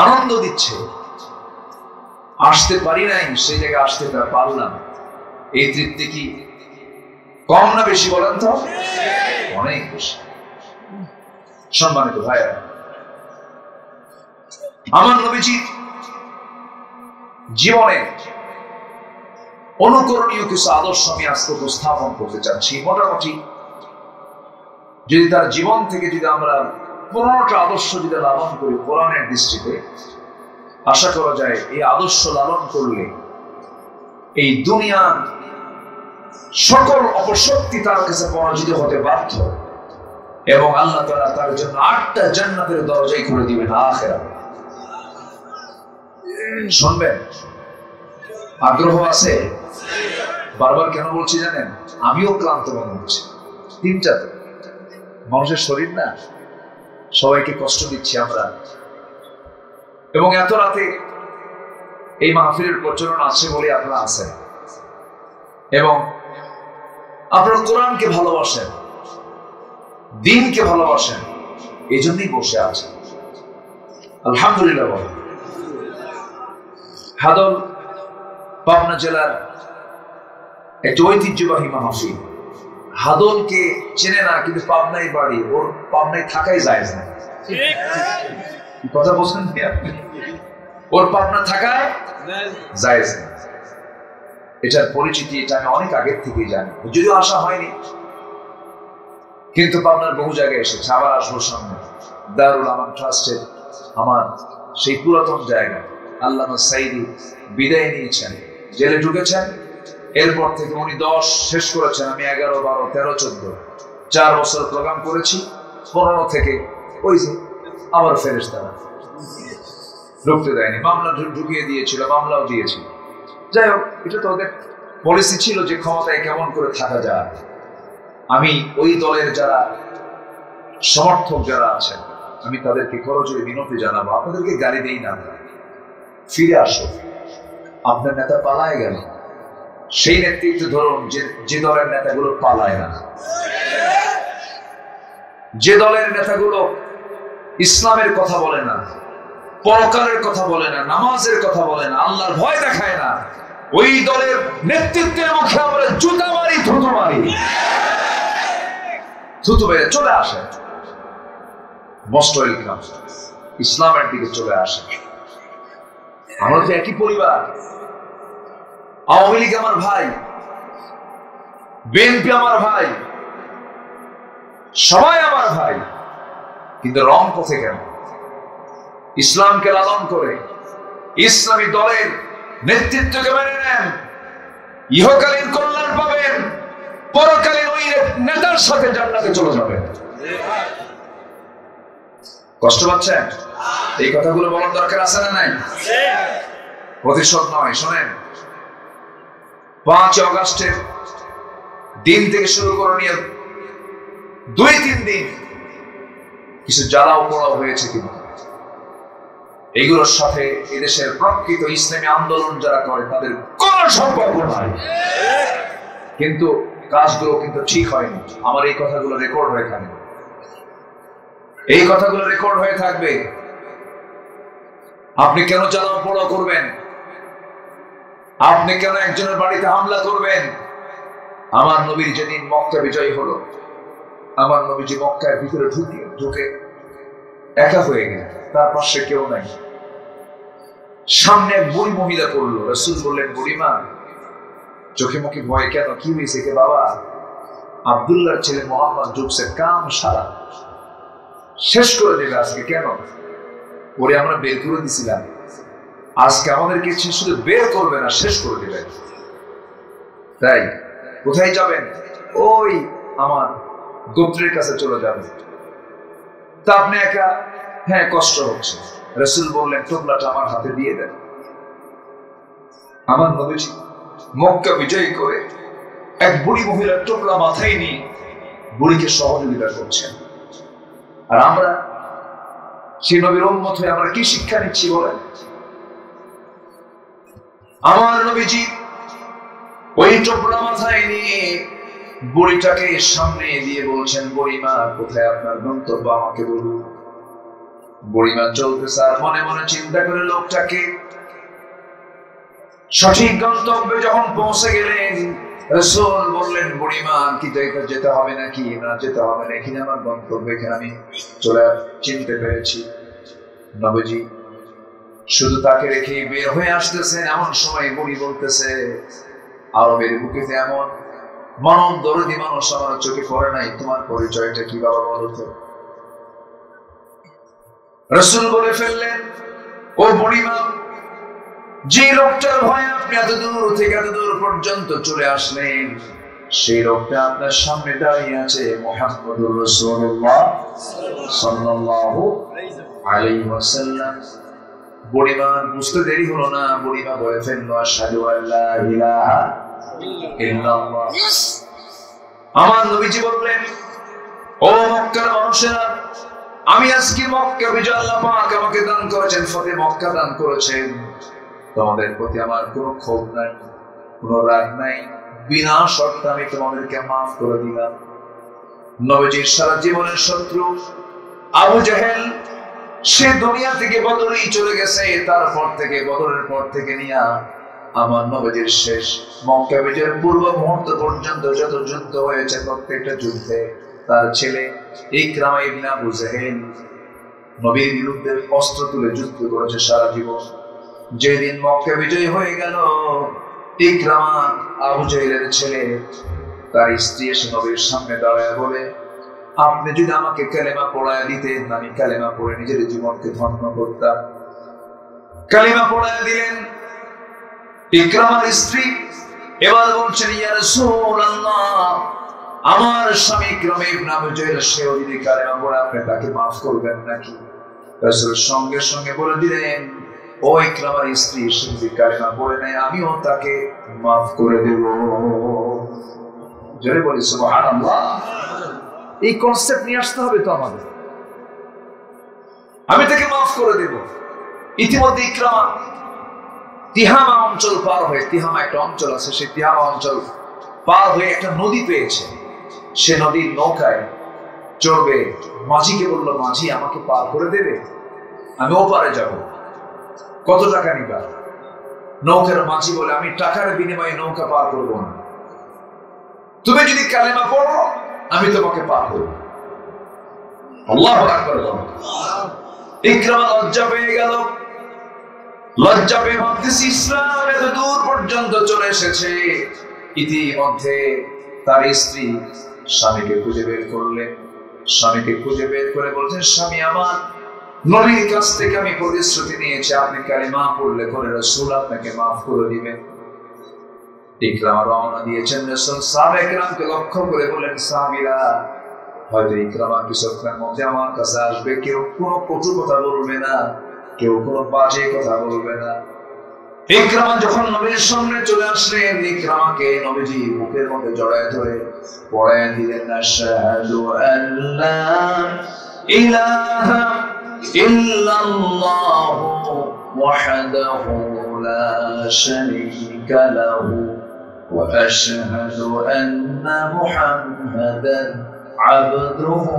আনন্দ দিচ্ছে, আসতে পারি নাই, সেই জায়গায় আসতে পারলাম। এই তৃপ্তি কি কম না বেশি বলেন তো? অনেক বেশি। সম্মানিত ভাইরা, আমার নবীজি জীবনে অনুকরণীয় কিছু আদর্শ আমি আজকে উপস্থাপন করতে চাচ্ছি। মোটামুটি যদি তার জীবন থেকে যদি আমরা 15টা আদর্শ যদি লালন করি কোরআনের দৃষ্টিতে, আশা করা যায় এই আদর্শ লালন করলে এই দুনিয়ার সকল অপশক্তি তার কাছে পরাজিত হতে বাধ্য। এবং আল্লাহ তাআলা তার জন্য 8টা জান্নাতের দরজাই খুলে দিবেন আখিরাতে। শুনবেন? আগ্রহ আছে? বারবার কেন বলছি জানেন? আমিও ক্লান্ত মনে হচ্ছে। 3টা তো মানুষের শরীর না, সবাইকে কষ্ট দিচ্ছি আমরা। এবং এত রাতে এই মাহফিলের প্রচলন আছে বলে আপনারা আছেন এবং আপনারা কোরআনকে ভালোবাসেন, দ্বীনকে ভালোবাসেন, এই জন্যই বসে আছেন। আলহামদুলিল্লাহ। হাদল পাবনা জেলার একটি ঐতিহ্যবাহী মাহফিল। হাদলকে চেনে না, কিন্তু পাবনায় বাড়ি, ওর পাবনায় থাকাই যায় না। কথা বলছেন? ওর পাবনা থাকায় যায় না। এটার পরিচিতি এটা আমি অনেক আগের থেকেই জানি, যদিও আসা হয়নি, কিন্তু পাবনার বহু জায়গায় এসেছে। আবার আসবো সামনে। দারুল আমান ট্রাস্টের আমার সেই পুরাতন জায়গা। আল্লামা সাইদি বিদায় নিয়েছেন, জেলে ঢুকেছেন। এরপর থেকে উনি 10 শেষ করেছেন, আমি 11, 12, 13, 14 4 বছর প্রোগ্রাম করেছি। 15 থেকে ওই যে আবার ফেরেশতারা ঢুকতে দেয়নি, মামলা ঢুকিয়ে দিয়েছিল, মামলাও দিয়েছিল। যাই হোক, এটা তো ওদের পলিসি ছিল যে ক্ষমতায় কেমন করে থাকা যায়। আমি ওই দলের যারা সমর্থক যারা আছেন, আমি তাদেরকে করজোড়ে বিনতি জানাবো, আপনাদেরকে গালি দেই না, ফিরে আসো। আপনার নেতা পালায় গেল, সেই নেতৃত্ব ধরুন যে দলের নেতাগুলো পালায় না, যে দলের নেতাগুলো ইসলামের কথা বলে না, পরকালের কথা বলে না, নামাজের কথা বলে না, আল্লাহর ভয় দেখায় না, ওই দলের নেতৃত্বের মুখে আমরা জুতা মারি, থুতু মারি। থুতু বেড়ে চলে আসে, মোস্ট ওয়েলকাম, ইসলামের দিকে চলে আসে। আমরা তো একই পরিবার। আওয়ামী লীগ আমার ভাই, বিএনপি আমার ভাই, সবাই আমার ভাই, কিন্তু রং পথে কেন? ইসলামকে লালন করে ইসলামী দলের নেতৃত্বকে মেনে নেন, ইহকালীন কল্যাণ পাবেন, পরকালীন ওই নেতার সাথে জান্নাতে চলে যাবেন। কষ্ট পাচ্ছেন? এই কথাগুলো বলার দরকার আছে না নাই? প্রতিশোধ নয়, শোনেন। 5 অগাস্টের দিন থেকে শুরু করে নিয়ে 2-3 দিন কিছু জ্বালাও পোড়াও হয়েছে কিনা, এগুলোর সাথে এদেশের প্রকৃত ইসলামী আন্দোলন যারা করে তাদের কোন সম্পর্ক নাই। কিন্তু কাজগুলো কিন্তু ঠিক হয়নি। আমার এই কথাগুলো রেকর্ড হয়ে থাকবে, এই কথাগুলো রেকর্ড হয়ে থাকবে। আপনি কেন জ্বালাও পোড়াও করবেন? আপনি কেন একজনের বাড়িতে হামলা করবেন? আমার নবীর যেদিন মক্কা বিজয় হলো, আমার নবীজি মক্কার ভিতরে ঢুকে একা হয়ে গেলেন, তার পাশে কেউ নাই। সামনে এক বুড়ি মহিলা পড়লো। রাসূল বললেন, বুড়িমা, চোখে মুখে ভয় কেন? কি হয়েছে? কে বাবা? আব্দুল্লাহর ছেলে মোহাম্মদ ঢুকছে, কাম সারা শেষ করে দেবে আজকে। কেন? ওরে আমরা বের করে দিছিলাম, আজকে আমাদেরকে শুধু বের করবে না, শেষ করে দেবে। তাই কোথায় যাবেন? ওই আমার গোত্রের কাছে চলে যাবেন। তা আপনি একা? হ্যাঁ, কষ্ট হচ্ছে। রাসূল বললেন, টোপলাটা আমার হাতে দিয়ে দেন। আমার নবীজি মক্কা বিজয় করে এক বুড়ি মহিলার টোপলা মাথায় নিয়ে বুড়িকে সহযোগিতা করছেন। আর আমরা সেই নবীর উম্মত হয়ে আমরা কি শিক্ষা নিচ্ছি বলেন? আমার নবীজি ওই টোপলা মাথায় নিয়ে বুড়িটাকে সামনে দিয়ে বলছেন, বুড়িমা, কোথায় আপনার গন্তব্য আমাকে বলুন। বুড়িমা চলতেছে আর মনে মনে চিন্তা করে লোকটাকে। সঠিক গন্তব্যে যখন পৌঁছে গেলেন, রাসূল বললেন, বুড়িমা, কি যেতে হবে নাকি? না, যেতে হবে না, এখানে আমার গন্তব্য, এখানে আমি চলে চিনতে পেরেছি। নবীজি শুধু তাকে রেখে বের হয়ে আসতেছেন, এমন সময় বুড়ি বলতেছে, আরবের বুকে এমন মনন দরদি মানুষ আমার চোখে পড়ে নাই, তোমার পরিচয়টা কি বাবা বলো তো? রাসূল বলে ফেললেন, ও বুড়িমা, যে লোকটার ভয়ে আপনি এত দূর থেকে এত দূর পর্যন্ত চলে আসলেন, সেই লোকটা আপনার সামনে দাঁড়িয়ে আছে মুহাম্মদুর রাসূলুল্লাহ সাল্লাল্লাহু আলাইহি ওয়াসাল্লাম। বুড়িমা বুঝতে দেরি হলো না, বুড়িমা বলে ফেললো আশহাদু আল্লা ইলাহা ইল্লাল্লাহ। আমার নবীজি বললেন, ও মক্কার মানুষেরা, আমি আজকে মক্কা বিজয় আল্লাহ পাক আমাকে দান করেছেন, ফতে মক্কা দান করেছেন। তোমাদের প্রতি আমার কোনো ক্ষোভ নাই, কোনো রাগ নাই, বিনা শর্তে আমি তোমাদেরকে মাফ করে দিলাম। নবীজির সারা জীবনের শত্রু আবু জাহেল, সে দুনিয়া থেকে বদরেই চলে গেছে। তারপর থেকে বদরের পর থেকে নিয়ে আমার নবীজির শেষ মক্কা বিজয়ের পূর্ব মুহূর্ত পর্যন্ত যত যুদ্ধ হয়েছে, প্রত্যেকটা যুদ্ধে তার ছেলে ইকরামা ইবনে আবু জাহেল নবীর বিরুদ্ধে অস্ত্র তুলে যুদ্ধ করেছে সারা জীবন। যেদিন মক্কা বিজয় হয়ে গেল, ইকরামা আবু জাহেলের ছেলে তার স্ত্রী এসে নবীর সামনে দাঁড়ায় বলে, আপনি যদি আমাকে কালেমা পড়ায় দিতেন, আমি কালেমা পড়ে নিজের জীবনকে ধন্য করতাম। কালেমা পড়ায় দিলেন ইকরামার স্ত্রী। এবার বলছেন, ইয়া রাসূলুল্লাহ, আমার স্বামী ইকরামা ইবনে আবু জাহেল সেও যদি কালেমা পড়ে, আপনি তাকে মাফ করবেন নাকি? রাসূল সঙ্গে সঙ্গে বলে দিলেন, ও ইকরামার স্ত্রী, সে যদি কালেমা পড়ে নেয়, আমিও তাকে মাফ করে দেব। জোরে বলি সুবহানাল্লাহ। এই কনসেপ্ট নিয়ে আসতে হবে তো আমাদের, আমি তাকে মাফ করে দেব। ইতিমধ্যে ইকরামা তিহামা অঞ্চল পার হয়ে, তিহামা একটা অঞ্চল আছে, সেই তিহামা অঞ্চল পার হয়ে একটা নদী পেয়েছে। সে নদীর নৌকায় চড়বে। মাঝিকে বলল, মাঝি আমাকে পার করে দেবে, আমি ওপারে যাব, কত টাকা নিবা? নৌকার মাঝি বলে, আমি টাকার বিনিময়ে নৌকা পার করবো না, তুমি যদি কালেমা পড়ো আমি তোমাকে পার করব। আল্লাহু আকবার। ইকরামা লজ্জা পেয়ে গেল, লজ্জা পেয়ে ভাবতেছি ইসলাম এত দূর পর্যন্ত চলে এসেছে। ইতিমধ্যে তার স্ত্রী স্বামীকে খুঁজে বের করলেন। স্বামীকে খুঁজে বের করে বলছেন, স্বামী আমার, নবীর কাছ থেকে আমি প্রতিশ্রুতি নিয়েছি, আপনি কালেমা পড়লে করে রাসূল আপনাকে মাফ করে দিবেন। ইকরামা রওনা দিয়েছেন। রাসূল সাহাবায়ে কেরামকে লক্ষ্য করে বলেন, সাহাবীরা, হয়তো ইকরামা কিছুক্ষণের মধ্যে আমার কাছে আসবে, কেউ কোনো কটু কথা বলবে না, কেউ কোনো বাজে কথা বলবে না। ইকরামা যখন নবীর সামনে চলে আসলেন, ইকরামাকে নবীজি বুকের মধ্যে জড়ায় ধরে পড়ায় দিলেন, আশহাদু আল্লা ইলাহা ইল্লাল্লাহু ওয়াহদাহু লা শারীকা লাহু ওয়া আশহাদু আন্না মুহাম্মাদান আবদুহু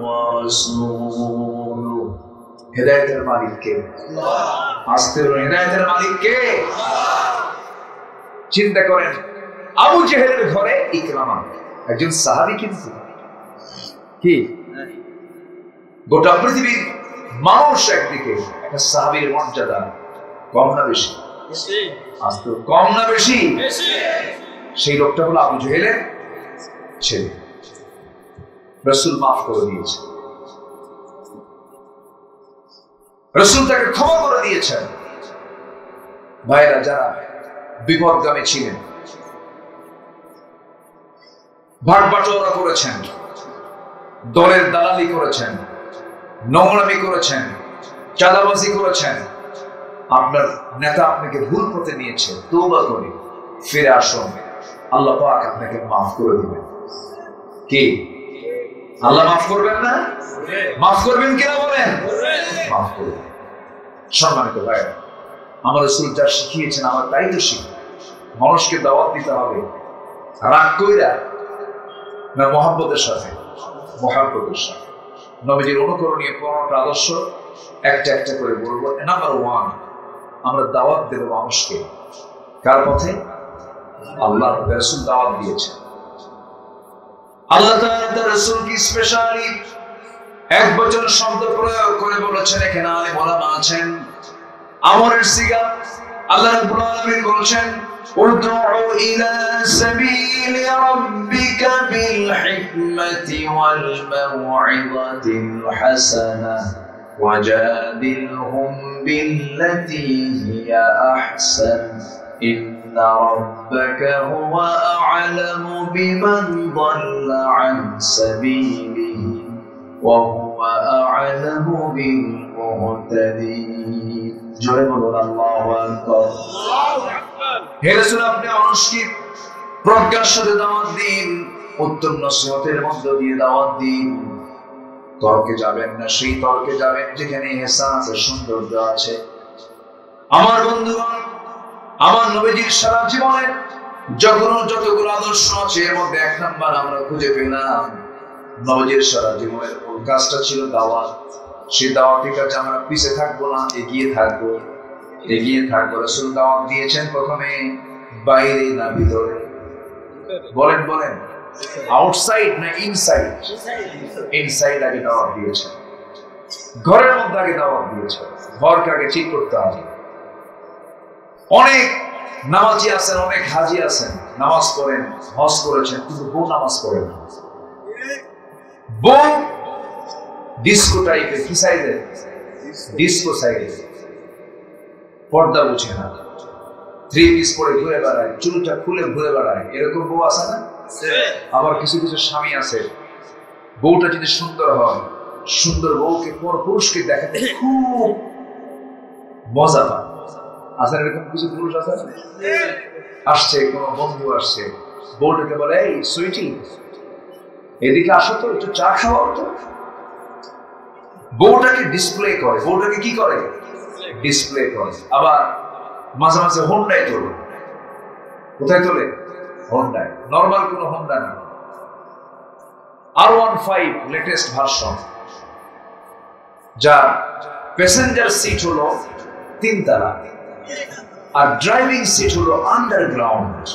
ওয়া রাসূলুহু। হেদায়েতের মালিক কে? আল্লাহ। আস্তে বলুন, হেদায়েতের মালিক কে? আল্লাহ। চিন্তা করেন, আবু জেহেলের ঘরে ইকরামা একজন সাহাবী, কিন্তু কি গোটা পৃথিবীর মানুষ একদিকে, একটা সাহাবীর মর্যাদা কম না বেশি? আস্তে, কম না বেশি? সেই লোকটা হলো আবু জেহেলের ছেলে। রাসূল মাফ করে দিয়েছে, রাসূল তাকে ক্ষমা করে দিয়েছেন। ভাইরা, যারা বিপদগামী ছিলেন, ভাগ বাটোয়ারা করেছেন, দলের দালালি করেছেন, নোংরামি করেছেন, চাঁদাবাজি করেছেন, আপনার নেতা আপনাকে ভুল পথে নিয়েছে, তওবা করে ফিরে আসুন, আল্লাহ পাক আপনাকে মাফ করে দিবেন। কি আল্লাহ মাফ করবেন না? মাফ করবেন কিনা বলেন? মাফ করবেন। সম্মানিত ভাইরা, আমার রাসূল যা শিখিয়েছেন আমার তাই তো শিখি। মানুষকে দাওয়াত দিতে হবে রাগ কইরা না, মহব্বতের সাথে? মহব্বতের সাথে। নবীজির অনুকরণীয় 15টা আদর্শ একটা একটা করে বলবো। নাম্বার 1, আমরা দাওয়াত দেব মানুষকে কার পথে? আল্লাহ রাসূল দাওয়াত দিয়েছে। আল্লাহ তাআলা তার রাসূলকে স্পেশালি এক বচন শব্দ প্রয়োগ করে বলেছেন, এখানে আলেম ওলামা আছেন, আমরের সিগা। আল্লাহ রাব্বুল আলামিন বলেছেন, উদউ ইলা সাবিলি রাব্বিকা বিল হিকমাতি ওয়াল মাউইযাতিল হাসানাহ ওয়াজাদিলহুম বিল্লাতী হিয়া আহসান ربك هو أعلم بمن ضل عن سبيله وهو أعلم بالمهتدين জোরে বলুন আল্লাহু আকবার। হে রাসূল, আপনি মানুষকে প্রজ্ঞার সাথে দাওয়াত দিন, উত্তম নসিহতের মধ্য দিয়ে দাওয়াত দিন। তর্কে যাবেন না, সেই তর্কে যাবেন যেখানে ইহসান আছে, সৌন্দর্য আছে। আমার বন্ধুগণ, আমার নবীজির সারা জীবনের যতগুলো আদর্শ আছে, এর মধ্যে এক নাম্বার আমরা খুঁজে পেলাম, নবীজির সারা জীবনের মূল কাজটা ছিল দাওয়াত। সেই দাওয়াতের কাজে আমরা পিছে থাকবো না, এগিয়ে থাকবো। রাসূল দাওয়াত দিয়েছেন প্রথমে বাইরে না ভিতরে? বলেন বলেন, আউটসাইড না ইনসাইড? ইনসাইড আগে দাওয়াত দিয়েছেন, ঘরের মধ্যে আগে দাওয়াত দিয়েছেন। ঘরকে আগে ঠিক করতে হবে। অনেক নামাজি আছেন, অনেক হাজি আছেন, নামাজ পড়েন, হজ করেছেন, কিন্তু বউ নামাজ পড়েন না। বউ ডিস্কো টাইপের, কি সাইডে? ডিস্কো সাইডে। পর্দা বুঝে না, থ্রি পিস পরে ঘুরে বেড়ায়, চুলটা খুলে ঘুরে বেড়ায়, এরকম বউ আছে না? আবার কিছু কিছু স্বামী আছে, বউটা যদি সুন্দর হয়, সুন্দর বউকে পর পুরুষকে দেখাতে খুব মজা পায়। আছে এরকম কিছু পুরুষ আছে? আসছে কোনো বন্ধু আসছে, বউটাকে বলে, এই সুইটি এদিকে আসো তো, একটু চা খাওয়াও তো। বউটাকে ডিসপ্লে করে, বউটাকে কি করে? ডিসপ্লে করে। আবার মাঝে মাঝে হোন্ডায় তোলে। কোথায় তোলে? হোন্ডায়। নরমাল কোন হোন্ডা না, R15 লেটেস্ট ভার্সন, যার প্যাসেঞ্জার সিট হলো 3 তলা আর ড্রাইভিং সিট হলো আন্ডারগ্রাউন্ড।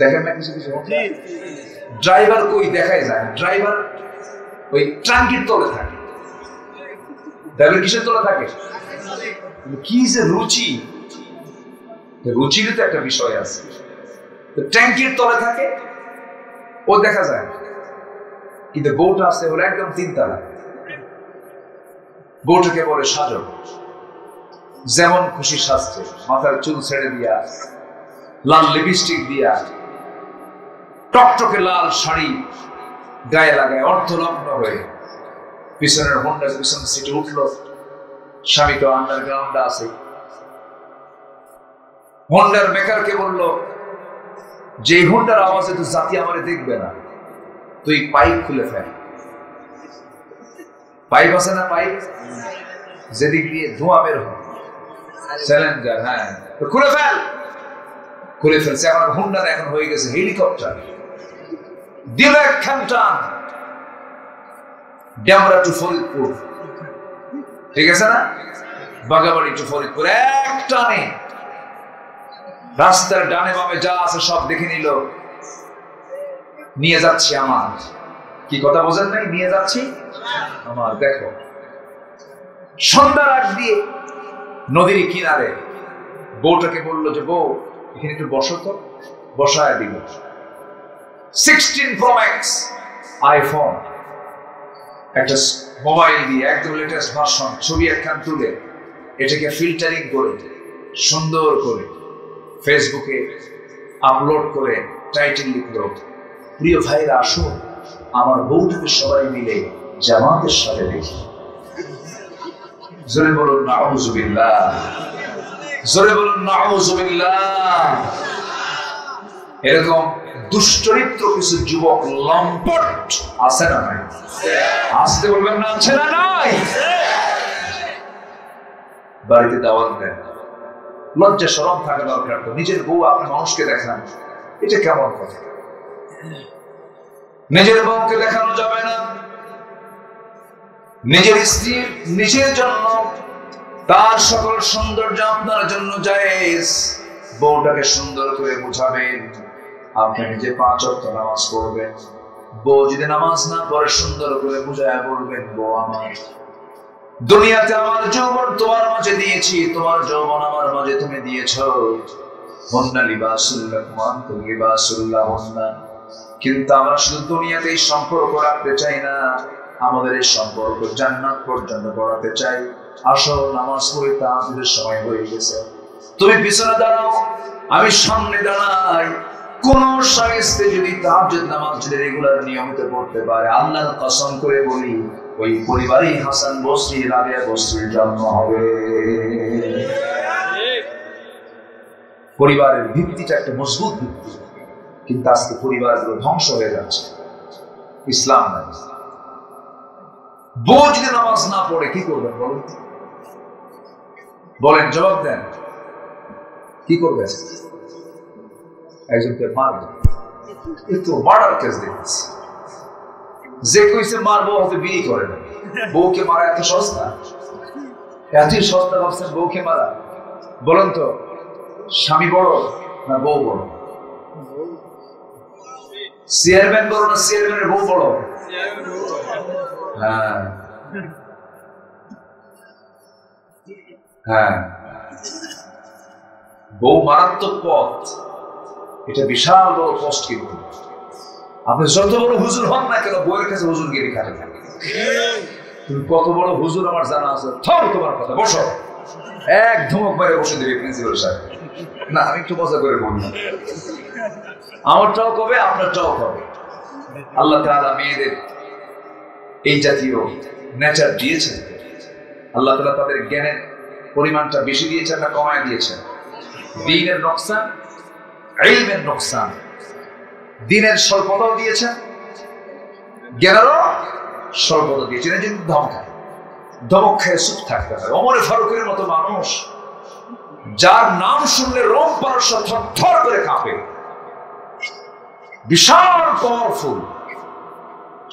দেখেন না কিছু কিছু ড্রাইভার কই দেখাই যায়, ড্রাইভার ওই ট্রাঙ্কির তলে থাকে। ড্রাইভার কিসের তলে থাকে? কি যে রুচি, রুচিরও তো একটা বিষয় আছে। ট্যাঙ্কির তলে থাকে, ও দেখা যায়, কিন্তু বউটা আছে হলো একদম 3 তলা। বউটাকে বলে সাজো, যেমন খুশি সাজছে, মাথার চুল ছেড়ে দিয়া, লাল লিপস্টিক দিয়া, টকটকে লাল শাড়ি গায়ে লাগায়, অর্ধলগ্ন হয়ে পিছনের হোন্ডার পিছন সিটে উঠলো। স্বামী তো আন্ডারগ্রাউন্ডে আছে। হোন্ডার মেকারকে বলল, যে হোন্ডার আওয়াজে তো জাতি আমারে দেখবে না, তুই পাইপ খুলে ফেল। পাইপ আছে না, পাইপ যেদিক দিয়ে ধোঁয়া বের হয়, সিলিন্ডার, হ্যাঁ, খুলে ফেল। খুলে ফেলছে। এখন হোন্ডার এখন হয়ে গেছে হেলিকপ্টার। দিল একখান টান, ডেমরা টু ফরিদপুর, ঠিক আছে না? বাগাবাড়ি টু ফরিদপুর, এক টানে রাস্তার ডানে বামে যা আছে সব দেখে নিল, নিয়ে যাচ্ছি আমার। কি কথা বোঝেন নাই? নিয়ে যাচ্ছি আমার। দেখো, সন্ধ্যার আগ দিয়ে নদীর কিনারে বউটাকে বললো যে, বউ এখানে একটু বসো তো। বসায় দিল। 16 Pro Max আইফোন, একটা মোবাইল দিয়ে একদম লেটেস্ট ভার্সন, ছবি একখান তুলে এটাকে ফিল্টারিং করে সুন্দর করে ফেসবুকে আপলোড করে টাইটেল লিখলো, প্রিয় ভাইরা আসুন আমার বউটাকে সবাই মিলে জামাতের সাথে দেখি। জোরে বলুন নাউযুবিল্লাহ, জোরে বলুন নাউযুবিল্লাহ। এরকম দুশ্চরিত্র কিছু যুবক লম্পট আছে না নাই? আসতে বলবেন না, আছে না নাই? বাড়িতে দাওয়াত দেন, লজ্জা শরম থাকা দরকার। তো নিজের বউ আপনি মানুষকে দেখান, এটা কেমন কথা? নিজের বউকে দেখানো যাবে না। নিজের স্ত্রী নিজের জন্য, তার সকল সৌন্দর্য আপনার জন্য জায়েজ। বউটাকে সুন্দর করে বুঝাবেন, আপনি নিজে 5 ওয়াক্ত নামাজ পড়বেন। বউ যদি নামাজ না পড়ে সুন্দর করে বুঝায় বলবেন, বউ আমার, দুনিয়াতে আমার যৌবন তোমার মাঝে দিয়েছি, তোমার যৌবন আমার মাঝে তুমি দিয়েছো। হুন্না লিবাসুল লাকুম ওয়া আনতুম লিবাসুল লাহুন্না। কিন্তু আমরা শুধু দুনিয়াতেই সম্পর্ক রাখতে চাই না, আমাদের এই সম্পর্ক জান্নাত পর্যন্ত বাড়াতে চাই। আসো নামাজ পড়ে তাহাজ্জুদের সময় হয়ে গেছে, তুমি পিছনে দাঁড়াও, আমি সামনে দাঁড়াই। কোন স্বামী স্ত্রী যদি তাহাজ্জুদ নামাজ যদি রেগুলার নিয়মিত পড়তে পারে, আল্লাহর কসম করে বলি ওই পরিবারেই হাসান বসরি, রাবিয়া বসরির জন্ম হবে। পরিবারের ভিত্তিটা একটা মজবুত ভিত্তি, কিন্তু আজকে পরিবারগুলো ধ্বংস হয়ে যাচ্ছে। ইসলাম নাই। বউ যদি নামাজ না পড়ে কি করবেন বলেন? বলেন, জবাব দেন, কি করবে? একজনকে মারবে, একটু মার্ডার কেস দেখেছি। যে কইছে মারবো হয়তো বিয়ে করে না। বউকে মারা এত সস্তা? এতই সস্তা ভাবছেন বউকে মারা? বলেন তো, স্বামী বড় না বউ বড়? চেয়ারম্যান বড় না চেয়ারম্যানের বউ বড়? হ্যাঁ হ্যাঁ, বউ মারাত্মক পথ, এটা বিশাল বড় কষ্ট। কিন্তু আপনি যত বড় হুজুর হন না কেন, বউয়ের কাছে হুজুরগিরি খাটে না। তুমি কত বড় হুজুর আমার জানা আছে? থর তোমার কথা, বসো। এক ধমক মেরে বসে দেবে প্রিন্সিপাল সাহেব। না, আমি একটু মজা করে বলি, আমারটাও কবে আপনারটাও কবে। আল্লাহ তাআলা মেয়েদের এই জাতীয় নেচার দিয়েছেন। আল্লাহ তাআলা তাদের জ্ঞানের পরিমাণটা বেশি দিয়েছেন না কমায় দিয়েছেন? দ্বীনের নোকসান, ইলমের নোকসান। দ্বীনের স্বল্পতাও দিয়েছেন, জ্ঞানেরও স্বল্পতা দিয়েছেন। এই জন্য ধমক খেয়ে চুপ থাকতে হয়। ওমরে ফারুকের মতো মানুষ, যার নাম শুনলে রোম পারস্য থরথর করে কাঁপে, বিশাল পাওয়ারফুল,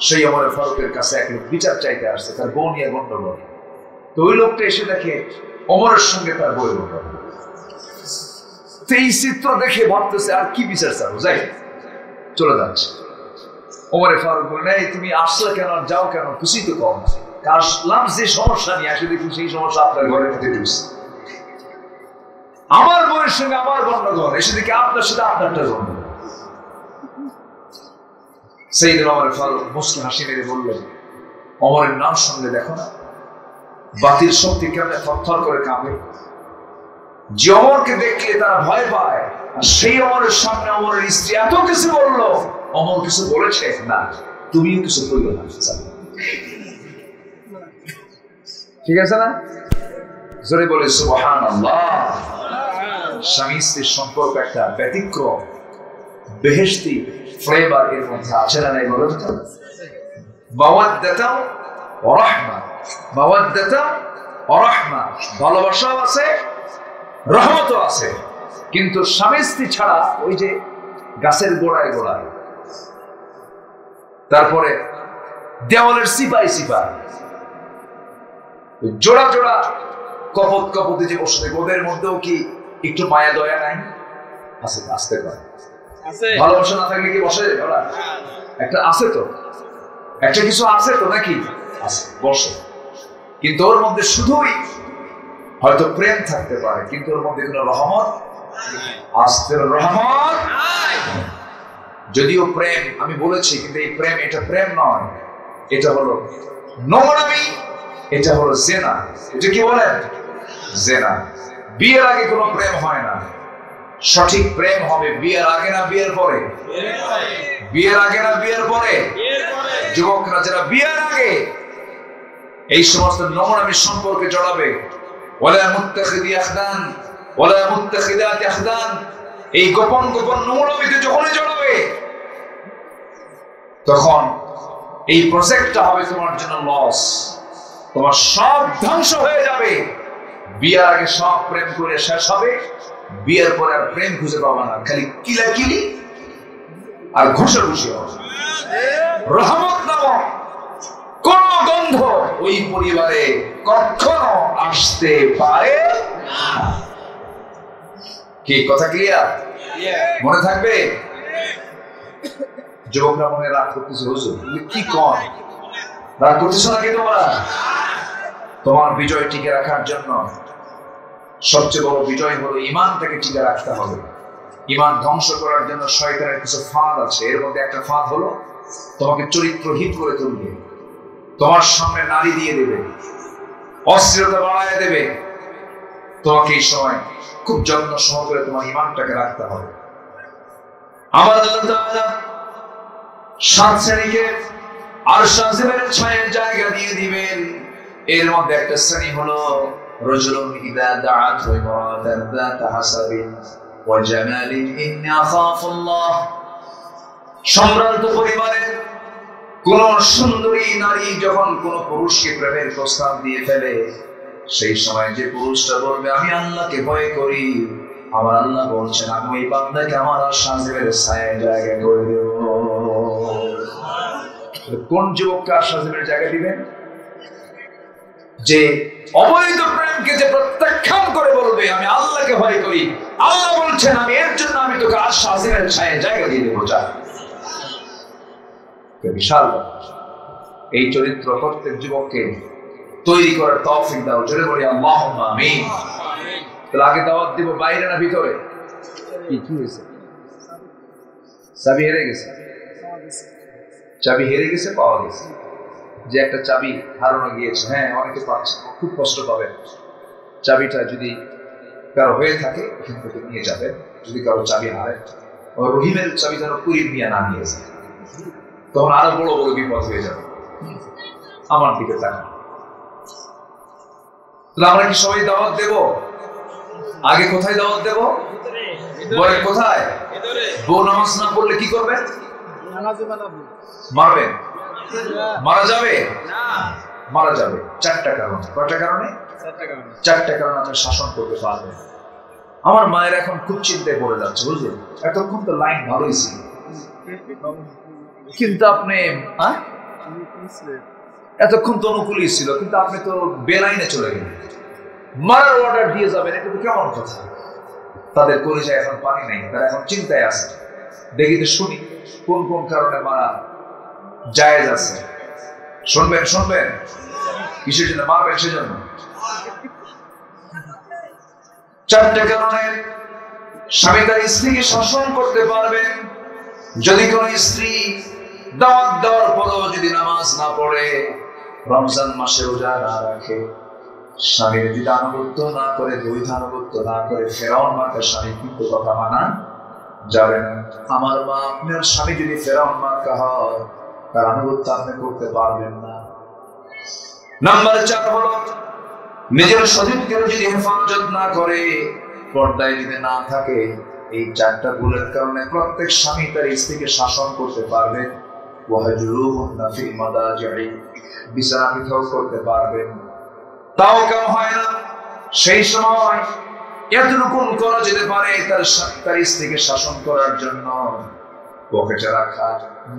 সেই ওমরে ফারুকের কাছে এক লোক বিচার চাইতে আসছে, তার বউ নিয়ে গন্ডগোল। তো ওই লোকটা এসে দেখে ওমরের সঙ্গে তার বউয়ের গন্ডগোল। এই চিত্র দেখে ভাবতেছে আর কি বিচার চাবো, যাই চলে যাচ্ছে। ওমরে ফারুক বলে, এই তুমি আসলে কেন, যাও কেন, কিছুই তো কম। আসলাম যে সমস্যা নিয়ে আসে, দেখুন সেই সমস্যা আপনার ঘরের মধ্যে ঢুকছে। আমার বউয়ের সঙ্গে আমার গন্ডগোল, এসে দেখে আপনার সাথে আপনারটা গন্ডগোল। সাইয়েদনা ওমর ফারুক মুস্কি হাসি মেরে বললেন, ওমরের নাম শুনলে দেখো না বাতিল শক্তি কেমনে থরথর করে কাঁপে। যে ওমরকে দেখলে তারা ভয় পায়, আর সেই ওমরের সামনে ওমরের স্ত্রী এত কিছু বললো, ওমর কিছু বলেছে না, তুমিও কিছু বললো না। ঠিক আছে না? জোরে বলে সুবহানাল্লাহ। স্বামী স্ত্রীর সম্পর্ক একটা ব্যতিক্রম, বেহেশতি ফ্লেভার এর মধ্যে আছে না নাই বলুন তো? মাওয়াদ্দাতা ওয়া রাহমা, মাওয়াদ্দাতা ওয়া রাহমা, ভালোবাসাও আছে, রহমতও আছে। কিন্তু স্বামী স্ত্রী ছাড়া ওই যে গাছের গোড়ায় গোড়ায়, তারপরে দেওয়ালের সিপাই সিপাই, জোড়া জোড়া কপত কপতে যে বসে থাকে, ওদের মধ্যেও কি একটু মায়া দয়া নাই? আছে, আসতে পারে। ভালোবাসা না থাকলে কি বসে ওরা? একটা আছে তো, একটা কিছু আছে তো, নাকি? আছে, বসে। কিন্তু ওর মধ্যে শুধুই হয়তো প্রেম থাকতে পারে, কিন্তু ওর মধ্যে কোনো রহমত, আস্তের রহমত। যদিও প্রেম আমি বলেছি, কিন্তু এই প্রেম, এটা প্রেম নয়, এটা হলো নোংরামি, এটা হলো জেনা। এটা কি বলেন? জেনা। বিয়ের আগে কোনো প্রেম হয় না। সঠিক প্রেম হবে বিয়ের আগে না বিয়ের পরে? বিয়ের আগে না বিয়ের পরে? যুবকরা যারা বিয়ের আগে এই সমস্ত নোংরামি সম্পর্কে জড়াবে, ওয়ালা মুত্তাখিদি আখদান ওয়ালা মুত্তাখিদাতি আখদান, এই গোপন গোপন নোংরামিতে যখনই জড়াবে, তখন এই প্রজেক্টটা হবে তোমার জন্য লস। তোমার সব ধ্বংস হয়ে যাবে। বিয়ের আগে সব প্রেম করে শেষ হবে, বিয়ের পরে আর প্রেম খুঁজে পাবা না, খালি কিলাকিলি আর ঘুষাঘুষি হবে। রহমত নামক কোন গন্ধ ওই পরিবারে কখনো আসতে পারে না। কি কথা ক্লিয়ার? মনে থাকবে? যুবকরা মনে রাগ করতেছে, হুজুর কি কর, রাগ করতেছো নাকি তোমরা? তোমার বিজয় টিকে রাখার জন্য সবচেয়ে বড় বিজয় হলো ঈমানটাকে টিকে রাখতে হবে। ঈমান ধ্বংস করার জন্য শয়তানের কিছু ফাঁদ আছে। এর মধ্যে একটা ফাঁদ হলো তোমাকে চরিত্রহীন করে তুলবে, তোমার সামনে নারী দিয়ে দেবে, অশ্লীলতা বাড়ায় দেবে, তোমাকে এই সময় খুব যত্ন সহকারে তোমার ঈমানটাকে রাখতে হবে। আমার আল্লাহ তাআলা 7 শ্রেণীকে আরশ আজিমের ছায়ার জায়গা দিয়ে দিবেন। এর মধ্যে একটা শ্রেণী হলো রাজুলুন ইযা দাআত ইমরাতান যাতা হাসাবিন ওয়া জামালিন ইন্নী আখাফুল্লাহ। সম্ভ্রান্ত পরিবারের কোন সুন্দরী নারী যখন কোন পুরুষকে প্রেমের প্রস্তাব দিয়ে ফেলে, সেই সময় যে পুরুষটা বলবে আমি আল্লাহকে ভয় করি, আমার আল্লাহ বলছেন আমি এই বান্দাকে আমার আরশ আজিমের ছায়ার জায়গা করে দেব। কোন যুবককে আরশ আজিমের জায়গা দিবেন? যে অবৈধ প্রেমকে যে প্রত্যাখ্যান করে বলবে আমি আল্লাহকে ভয় করি, আল্লাহ বলছেন আমি এর জন্য আমি তোকে আরশ আজিমের ছায়ার জায়গা দিয়ে দেবো। বিশাল এই চরিত্র প্রত্যেক যুবককে তৈরি করার তৌফিক দাও। জোরে বলি আল্লাহুম্মা আমিন। তাহলে আগে দাওয়াত দিব বাইরে না ভিতরে? কি হয়েছে? চাবি হেরে গেছে, চাবি হেরে গেছে, পাওয়া গেছে। যে একটা চাবি হারানো গিয়েছে, হ্যাঁ অনেকে পাচ্ছে, খুব কষ্ট পাবেন। চাবিটা যদি কারো হয়ে থাকে এখান থেকে নিয়ে যাবেন। যদি কারো চাবি হারায়, রহিমের চাবি যেন কুড়িয়ে নিয়ে না নিয়ে যায়, তখন আরো বড় বড় বিপদ হয়ে যাবে। আমার দিকে তাকান। তাহলে আমরা কি সবাই দাওয়াত দেব? আগে কোথায় দাওয়াত দেব? বলে কোথায়? বউ নামাজ না পড়লে কি করবেন? মারবেন? মারা যাবে? মারা যাবে। 4টা কারণ। কয়টা কারণে? 4টা কারণ আপনি শাসন করতে পারবেন। আমার মায়ের এখন খুব চিন্তায় পড়ে যাচ্ছে, বুঝলেন? এতক্ষণ তো লাইন ভালোই ছিল, কিন্তু আপনি এতক্ষণ তো অনুকূলই ছিল, কিন্তু আপনি তো বেলাইনে চলে গেলেন, মারার অর্ডার দিয়ে যাবেন। এটা তো কেমন কথা? তাদের কলিজায় এখন পানি নাই, তারা এখন চিন্তায় আছে। দেখি তো শুনি কোন কোন কারণে মারা জায়েজ আছে। শুনবেন শুনবেন? কিসের জন্য মারবেন? সেজন্য 4টা কারণে স্বামী তার স্ত্রীকে শাসন করতে পারবেন। যদি কোন স্ত্রী দাওয়াত দেওয়ার পরও যদি নামাজ না পড়ে, রমজান মাসে রোজা না রাখে, স্বামীর যদি আনুগত্য না করে, বৈধ আনুগত্য না করে, ফেরাউন মার্কা স্বামী কিন্তু কথা মানা যাবে না। আমার মা, আপনার স্বামী যদি ফেরাউন মার্কা হয়, তার আনুগত্য আপনি করতে পারবেন না। নাম্বার 4 হলো নিজের শরীরকে যদি হেফাজত না করে, পর্দায় যদি না থাকে। এই 4টা ভুলের কারণে প্রত্যেক স্বামী তার স্ত্রীকে শাসন করতে পারবেন। ওয়াহজুরুহুন্না ফিল মাদাজি'i, বিছানা পৃথক করতে পারবেন। তাও কেন হয় না? সেই সময় এতটুকু করা যেতে পারে তার স্ত্রীকে শাসন করার জন্য। পকেটে রাখা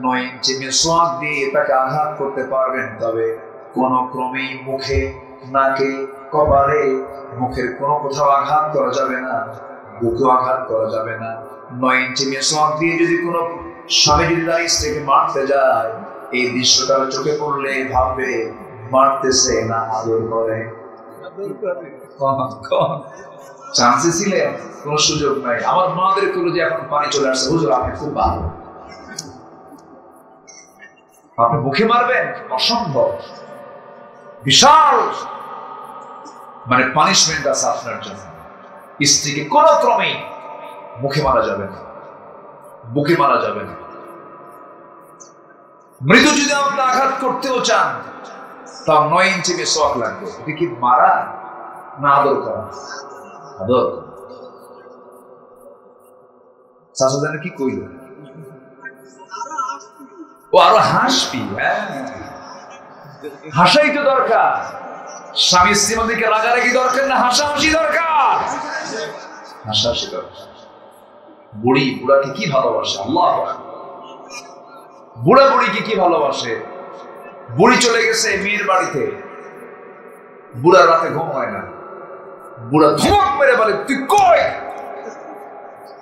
9 ইঞ্চি মিসওয়াক দিয়ে তাকে আঘাত করতে পারবেন, তবে কোন ক্রমেই মুখে, নাকে, কপালে, মুখের কোনো কোথাও আঘাত করা যাবে না, বুকে আঘাত করা যাবে না। 9 ইঞ্চি মিসওয়াক দিয়ে যদি কোনো স্বামী যদি তার স্ত্রীকে মারতে যায়, এই দৃশ্যটা চোখে পড়লে ভাববে মারতেছে না আদর করে। চান্সে ছিলেন, কোন সুযোগ নাই। আমার মাদের করে যে এখন পানি চলে আসছে, হুজুর আপনি খুব ভালো, আপনি মুখে মারবেন? অসম্ভব। বিশাল মানে পানিশমেন্ট আছে আপনার জন্য। স্ত্রীকে কোন ক্রমেই মুখে মারা যাবে না, বুকে মারা যাবে না। মৃদু যদি আপনি আঘাত করতেও চান, তাও 9 ইঞ্চি মিসওয়াক লাগবে। এটা কি মারা না আদর করা? আদর। চাচা জানে কি কইল? ও আরো হাসবি। হ্যাঁ, হাসাই তো দরকার। স্বামী স্ত্রীর মধ্যে রাগারাগি দরকার না, হাসাহাসি দরকার। হাসাহাসি দরকার। বুড়ি বুড়াকে কি ভালোবাসে, আল্লাহ! বুড়া বুড়িকে কি ভালোবাসে। বুড়ি চলে গেছে মেয়ের বাড়িতে, বুড়ার রাতে ঘুম হয় না। বুড়া ধমক মেরে বলে তুই কই,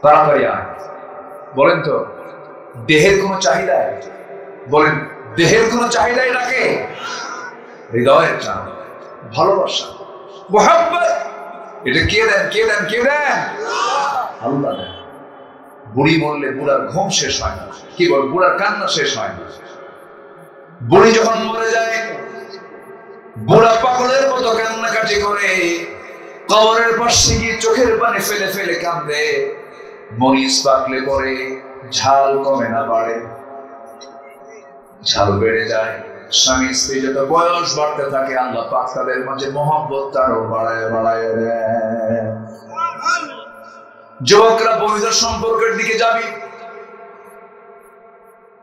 তাড়াতাড়ি আয়। বলেন তো দেহের কোন চাহিদায়, বলেন দেহের কোন চাহিদাই রাখে? হৃদয়ের চান, ভালোবাসা, মুহাব্বত। এটা কে দেন? কে দেন? কে দেন? আল্লাহ দেন। বুড়ি বললে বুড়ার ঘুম শেষ হয় না, কি বল, বুড়ার কান্না শেষ হয় না। বুড়ি যখন মরে যায়, বুড়া পাগলের মতো কান্নাকাটি করে। কবরের পাশে গিয়ে চোখের পানি ফেলে ফেলে কাঁদে। মরিচ পাকলে পরে ঝাল কমে না বাড়ে, ঝাল বেড়ে যায়। স্বামী স্ত্রী যত বয়স বাড়তে থাকে আল্লাহ পাক তাদের মাঝে মহব্বত আরো বাড়ায় বাড়ায় দেয়। যুবকরা বৈধ সম্পর্কের দিকে যাবি,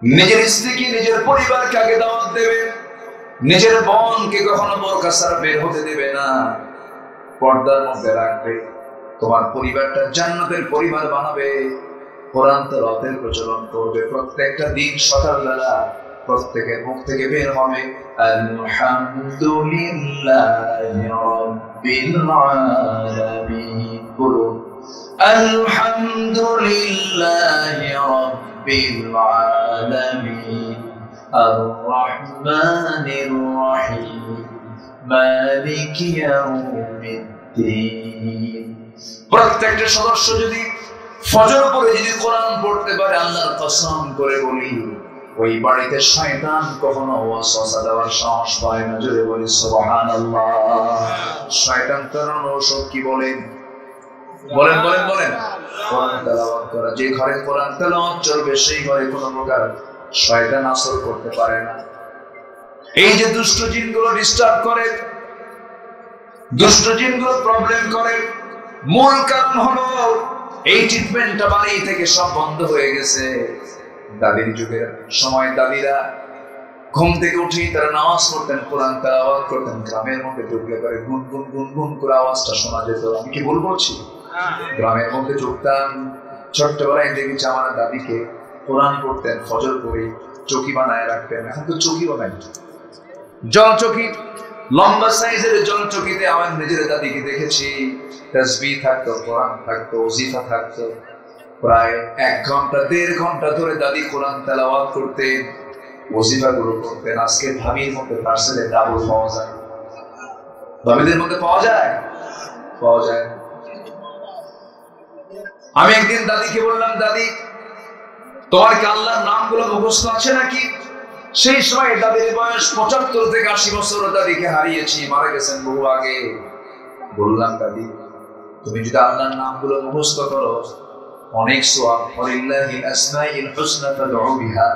নিজের স্ত্রীকে নিজের পরিবারকে আগে দাওয়াত দেবে, নিজের বোনকে কখনো বোরকা ছাড়া বের হতে দেবে না, পর্দার মধ্যে রাখবে। তোমার পরিবারটা জান্নাতের পরিবার বানাবে। কোরআন তেলাওয়াতের প্রচলন করবে। প্রত্যেকটা দিন সকালবেলা প্রত্যেকের মুখ থেকে বের হবে আলহামদুলিল্লাহি রাব্বিল আলামিন। বলুন আলহামদুলিল্লাহি রাব্বিল আলামিন আর রহমানির রহিম মালিকি ইয়াউমিদ্দিন। প্রত্যেকটা সদস্য যদি ফজর পরে যদি কোরআন পড়তে পারে, আল্লাহর কসম করে বলি ওই বাড়িতে শয়তান কখনো ওয়াসওয়াসা দেওয়ার সাহস পায় না। জোরে বলি সুবহানাল্লাহ। শয়তান তাড়ানোর ঔষধ কি বলেন? বলেন বলেন বলেন। কোরআন তেলাওয়াত করা। যে ঘরে কোরআন তেলাওয়াত চলবে সেই ঘরে কোনো প্রকার শয়তান আসর করতে পারে না। এই যে দুষ্ট জিনগুলো ডিস্টার্ব করে, দুষ্ট জিনগুলো প্রবলেম করে, মূল কারণ হলো এই ট্রিটমেন্টটা বাড়ি থেকে সব বন্ধ হয়ে গেছে। দাদির যুগের সময় দাদিরা ঘুম থেকে উঠেই তারা নামাজ পড়তেন, কোরআন তেলাওয়াত করতেন। গ্রামের মধ্যে ঢুকলে করে গুন গুন গুন গুন করে আওয়াজটা শোনা যেত। আমি কি ভুল বলছি? গ্রামের মধ্যে ঢুকতাম, ছোট্টবেলায় দেখেছি আমার দাদিকে কোরআন পড়তেন, ফজর করে চৌকি বানায় রাখতেন। এখন তো চৌকিও নাই, জল চৌকি, লম্বা সাইজের জল চৌকিতে আমার নিজের দাদিকে দেখেছি। তাসবিহ থাকতো, কোরআন থাকতো, ওজিফা থাকতো। প্রায় 1 ঘন্টা 1.5 ঘন্টা ধরে দাদি কোরআন তেলাওয়াত করতেন, ওজিফা গুলো করতেন। আজকে ভাবির মধ্যে পার্সেলে ডাবল পাওয়া যায়, ভাবিদের মধ্যে পাওয়া যায়, পাওয়া যায়। আমি একদিন দাদিকে বললাম, দাদি তোমার কি আল্লাহর নামগুলো মুখস্থ আছে নাকি? সেই সময় দাদির বয়স 75 থেকে 80 বছর। দাদিকে হারিয়েছি, মারা গেছেন বহু আগে। বললাম, দাদি তুমি যদি আল্লাহর নামগুলো মুখস্থ করো অনেক সওয়াব। ওয়ালিল্লাহিল আসমাউল হুসনা ফাদউ বিহা।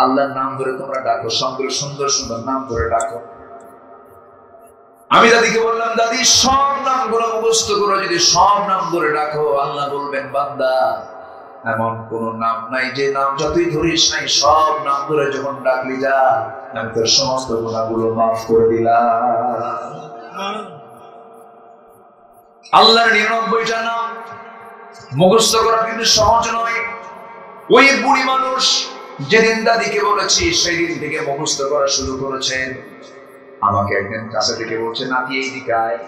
আল্লাহর নাম ধরে তোমরা ডাকো, সবগুলো সুন্দর সুন্দর নাম ধরে ডাকো। আমি দাদিকে বললাম, দাদি সব নামগুলো মুখস্থ করো, যদি সব নাম ধরে ডাকো আল্লাহ বলবেন বান্দা এমন কোন নাম নাই যে নাম যতই ধরিস নাই, সব নাম ধরে যখন ডাকলি যা আমি তোর সমস্ত গুনাহগুলো মাফ করে দিলাম। আল্লাহর 99টা নাম মুখস্থ করা কিন্তু সহজ নয়। ওই বুড়ি মানুষ যেদিন দাদিকে বলেছি সেই দিন থেকে মুখস্থ করা শুরু করেছেন। আমাকে একদিন কাছে থেকে বলছে, নাতি এই দিকে আয়,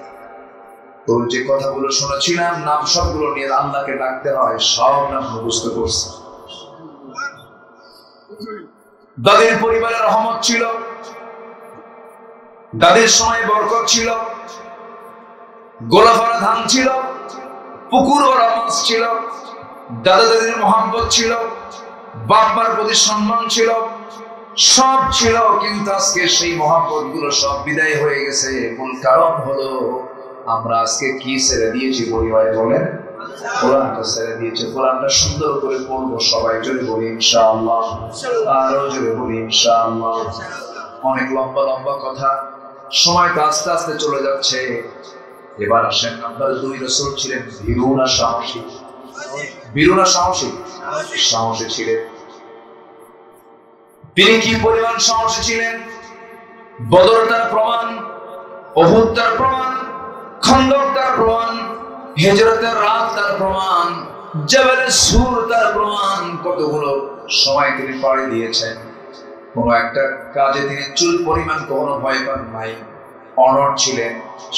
তোর যে কথাগুলো শুনেছিলাম নাম সবগুলো নিয়ে আল্লাহকে ডাকতে হয়, সব নাম মুখস্থ করছে। দাদির পরিবারের রহমত ছিল, দাদির সময় বরকত ছিল, গোলা ভরা ধান ছিল, পুকুর ভরা মাছ ছিল, দাদা দাদির মহব্বত ছিল, বাবার প্রতি সম্মান ছিল, সব ছিল। কিন্তু আজকে সেই মহব্বত গুলো সব বিদায় হয়ে গেছে। মূল কারণ হলো আমরা আজকে কি ছেড়ে দিয়েছি? পরিবারে বলেন, কোরআনটা ছেড়ে দিয়েছে। কোরআনটা সুন্দর করে পড়বো সবাই, জোরে বলি ইনশাআল্লাহ, আরো জোরে বলি ইনশাআল্লাহ। অনেক লম্বা লম্বা কথা, সময় তো আস্তে আস্তে চলে যাচ্ছে। এবার আসেন, নাম্বার 2 রাসূল ছিলেন ভীরু না সাহসী? ভীরু না সাহসী? সাহসী ছিলেন। তিনি কি পরিমাণ সাহসী ছিলেন? বদর তার প্রমাণ, উহুদ তার প্রমাণ, খন্দক তার প্রমাণ, হিজরতের রাত তার প্রমাণ, জাবালে সূর তার প্রমাণ। কতগুলো সময় তিনি পাড়ি দিয়েছেন, কোন একটা কাজে তিনি চুল পরিমাণ কখনো ভয় পান নাই। অনড় ছিলেন,